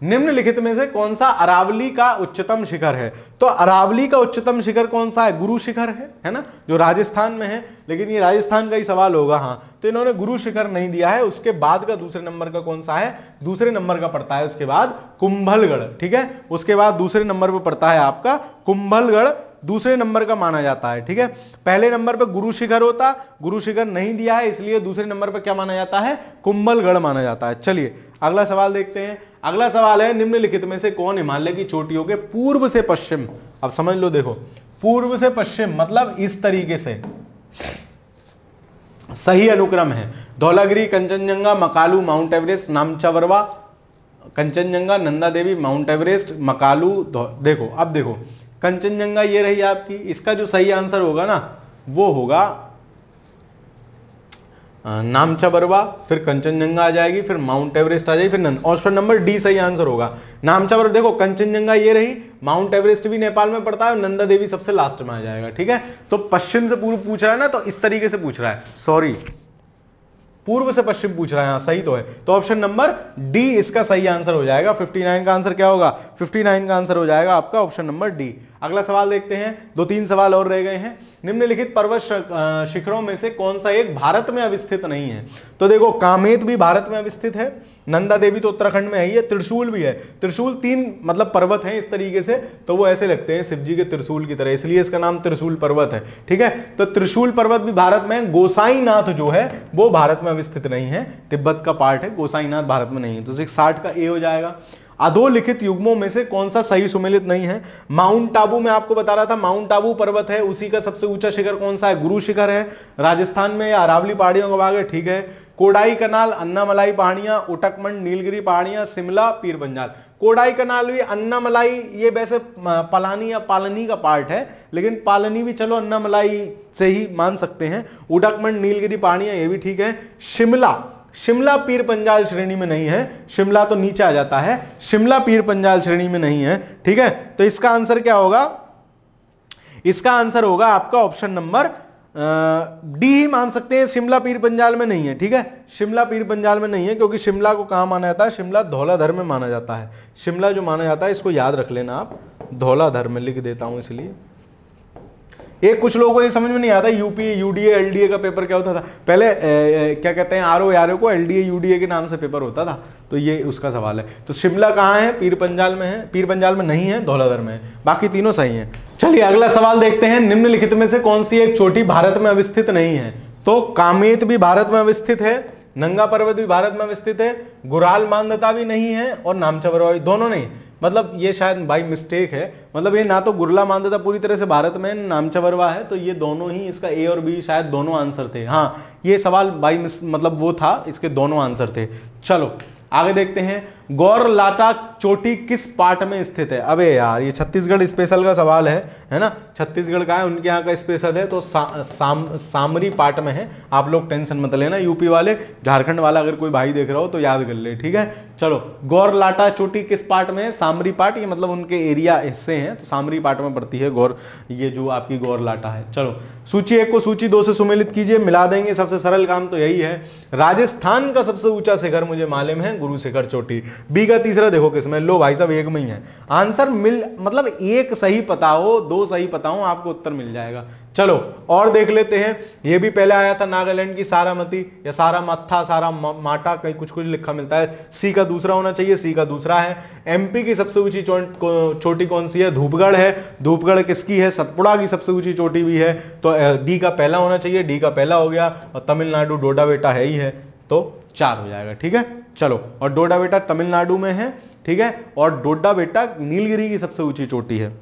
निम्नलिखित में से कौन सा अरावली का उच्चतम शिखर है, तो अरावली का उच्चतम शिखर कौन सा है, गुरु शिखर है ना, जो राजस्थान में है। लेकिन ये राजस्थान का ही सवाल होगा, हाँ, तो इन्होंने गुरु शिखर नहीं दिया है। उसके बाद का दूसरे नंबर का कौन सा है, दूसरे नंबर का पड़ता है उसके बाद कुंभलगढ़। ठीक है, उसके बाद दूसरे नंबर पर पड़ता है आपका कुंभलगढ़, दूसरे नंबर का माना जाता है। ठीक है, पहले नंबर पे गुरु शिखर होता, गुरु शिखर नहीं दिया है, इसलिए दूसरे नंबर पे क्या माना जाता है, कुंभलगढ़ माना जाता है। चलिए अगला सवाल देखते हैं। अगला सवाल है, निम्नलिखित में से कौन हिमालय की चोटियों के पूर्व से पश्चिम, अब समझ लो, देखो पूर्व से पश्चिम मतलब इस तरीके से सही अनुक्रम है, Dhaulagiri, Kanchenjunga, Makalu, mount Everest, नामचावरवा, Kanchenjunga, Nanda Devi, mount Everest, Makalu. देखो अब देखो, कंचनजंगा ये रही आपकी, इसका जो सही आंसर होगा ना वो होगा नामचावरवा, फिर कंचनजंगा आ जाएगी, फिर माउंट एवरेस्ट आ जाएगी, फिर नंद, ऑप्शन नंबर डी सही आंसर होगा। नामचावरवा, देखो कंचनजंगा ये रही, माउंट एवरेस्ट भी नेपाल में पड़ता है, और नंदा देवी सबसे लास्ट में आ जाएगा। ठीक है, तो पश्चिम से पूर्व पूछ रहा है ना, तो इस तरीके से पूछ रहा है, सॉरी पूर्व से पश्चिम पूछ रहा है, हाँ सही तो है, तो ऑप्शन नंबर डी इसका सही आंसर हो जाएगा। 59 का आंसर क्या होगा, 59 का आंसर हो जाएगा आपका ऑप्शन नंबर डी। अगला सवाल देखते हैं, 2-3 सवाल और रह गए हैं। निम्नलिखित पर्वत शिखरों में से कौन सा एक भारत में अवस्थित नहीं है, तो देखो कामेत भी भारत में अवस्थित है, नंदा देवी तो उत्तराखंड में है ही है, त्रिशूल भी है। त्रिशूल 3 मतलब पर्वत हैं इस तरीके से, तो वो ऐसे लगते हैं शिव जी के त्रिशूल की तरह, इसलिए इसका नाम त्रिशूल पर्वत है। ठीक है, तो त्रिशूल पर्वत भी भारत में है। गोसाईनाथ जो है वो भारत में अवस्थित नहीं है, तिब्बत का पार्ट है, गोसाईनाथ भारत में नहीं है, तो 60 का ए हो जाएगा। अधोलिखित युग्मों में से कौन सा सही सुमेलित नहीं है, माउंट आबू में आपको बता रहा था, माउंट आबू पर्वत है, उसी का सबसे ऊंचा शिखर कौन सा है, गुरु शिखर है, राजस्थान में या अरावली पहाड़ियों का भाग है। ठीक है, कोडाई कनाल, अन्नामलाई पहाड़ियां, उटकमंड, नीलगिरी पहाड़ियां, शिमला, पीर पंजाल। कोडाई कनाल भी, अन्नामलाई ये वैसे पलानी या पालनी का पार्ट है, लेकिन पालनी भी चलो अन्नामलाई से ही मान सकते हैं। उडकमंड नीलगिरी पहाड़ियां ये भी ठीक है। शिमला पीर पंजाल श्रेणी में नहीं है, शिमला तो नीचे आ जाता है, शिमला पीर पंजाल श्रेणी में नहीं है, ठीक है। तो इसका आंसर क्या होगा, इसका आंसर होगा आपका ऑप्शन नंबर डी ही मान सकते हैं, शिमला पीर पंजाल में नहीं है, ठीक है। शिमला पीर पंजाल में नहीं है, क्योंकि शिमला को कहां माना जाता है, शिमला धौलाधर में माना जाता है। शिमला जो माना जाता है, इसको याद रख लेना आप, धौलाधर में लिख देता हूं इसलिए। एक कुछ लोगों को ये समझ में नहीं आता यूपी यूडीए एलडीए का पेपर क्या होता था पहले, क्या कहते हैं आरओ को एलडीए यूडीए के नाम से पेपर होता था, तो ये उसका सवाल है। तो शिमला कहाँ है, पीर पंजाल में है, पीर पंजाल में नहीं है, धौलाधर में है, बाकी तीनों सही हैं। चलिए अगला सवाल देखते हैं, निम्नलिखित में से कौन सी एक चोटी भारत में अवस्थित नहीं है। तो कामेत भी भारत में अवस्थित है, नंगा पर्वत भी भारत में अवस्थित है, गुराल मानदता भी नहीं है, और नामचबरवा भी, दोनों नहीं। मतलब ये शायद बाई मिस्टेक है, मतलब ये ना तो गुरला मानदता पूरी तरह से भारत में, नामचबरवा है, तो ये दोनों ही, इसका ए और बी शायद दोनों आंसर थे। हाँ ये सवाल बाई मतलब वो था, इसके दोनों आंसर थे। चलो आगे देखते हैं, गौरलाटा चोटी किस पार्ट में स्थित है। अबे यार ये छत्तीसगढ़ स्पेशल का सवाल है ना, छत्तीसगढ़ का है, उनके यहाँ का स्पेशल है, तो सामरी पार्ट में है। आप लोग टेंशन मत लेना, यूपी वाले, झारखंड वाला अगर कोई भाई देख रहा हो तो याद कर ले, ठीक है। चलो गौरलाटा चोटी किस पार्ट में है, सामरी पार्ट, ये मतलब उनके एरिया हिस्से हैं, तो सामरी पार्ट में पड़ती है ये जो आपकी गौरलाटा है। चलो सूची 1 को सूची 2 से सुमेलित कीजिए, मिला देंगे, सबसे सरल काम तो यही है। राजस्थान का सबसे ऊंचा शिखर मुझे मालूम है, गुरु शिखर चोटी। बी का तीसरा देखो किसमें, लो भाई साहब एक में ही है आंसर, मतलब एक सही पता हो, 2 सही पता हो, आपको उत्तर मिल जाएगा। चलो और देख लेते हैं, ये भी पहले आया था नागालैंड की सारामती या सारा मत्था, सारा माटा, कहीं कुछ कुछ लिखा मिलता है, सी का दूसरा होना चाहिए, सी का दूसरा है। एमपी की सबसे ऊंची चोटी कौन सी है, धूपगढ़ है। धूपगढ़ किसकी है, सतपुड़ा की सबसे ऊंची चोटी भी है, तो डी का पहला होना चाहिए, डी का पहला हो गया। और तमिलनाडु डोडा बेटा है ही है, तो 4 हो जाएगा, ठीक है। चलो और डोडा बेटा तमिलनाडु में है, ठीक है, और डोडा बेटा नीलगिरी की सबसे ऊंची चोटी है।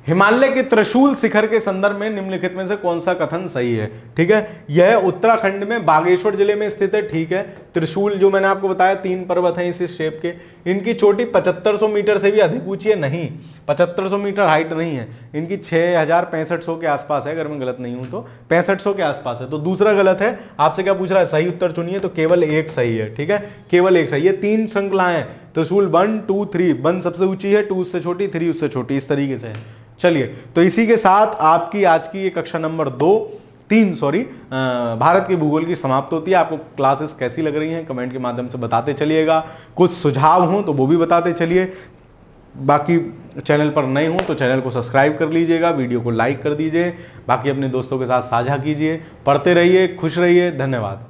हिमालय के त्रिशूल शिखर के संदर्भ में निम्नलिखित में से कौन सा कथन सही है, ठीक है। यह उत्तराखंड में बागेश्वर जिले में स्थित है, ठीक है। त्रिशूल जो मैंने आपको बताया 3 पर्वत हैं इसी शेप के, इनकी चोटी 7500 मीटर से भी अधिक ऊंची है, नहीं 7500 मीटर हाइट नहीं है, इनकी 6500 के आसपास है, अगर मैं गलत नहीं हूं तो 6500 के आसपास है, तो दूसरा गलत है। आपसे क्या पूछ रहा है, सही उत्तर चुनिए, तो केवल एक सही है, ठीक है, केवल एक सही है। 3 श्रृंखलाएं त्रिशूल 1 2 3, 1 सबसे ऊंची है, 2 उससे छोटी, 3 उससे छोटी, इस तरीके से है। चलिए तो इसी के साथ आपकी आज की ये कक्षा नंबर 3 भारत के भूगोल की समाप्त होती है। आपको क्लासेस कैसी लग रही हैं कमेंट के माध्यम से बताते चलिएगा, कुछ सुझाव हों तो वो भी बताते चलिए। बाकी चैनल पर नए हों तो चैनल को सब्सक्राइब कर लीजिएगा, वीडियो को लाइक कर दीजिए, बाकी अपने दोस्तों के साथ साझा कीजिए। पढ़ते रहिए, खुश रहिए, धन्यवाद।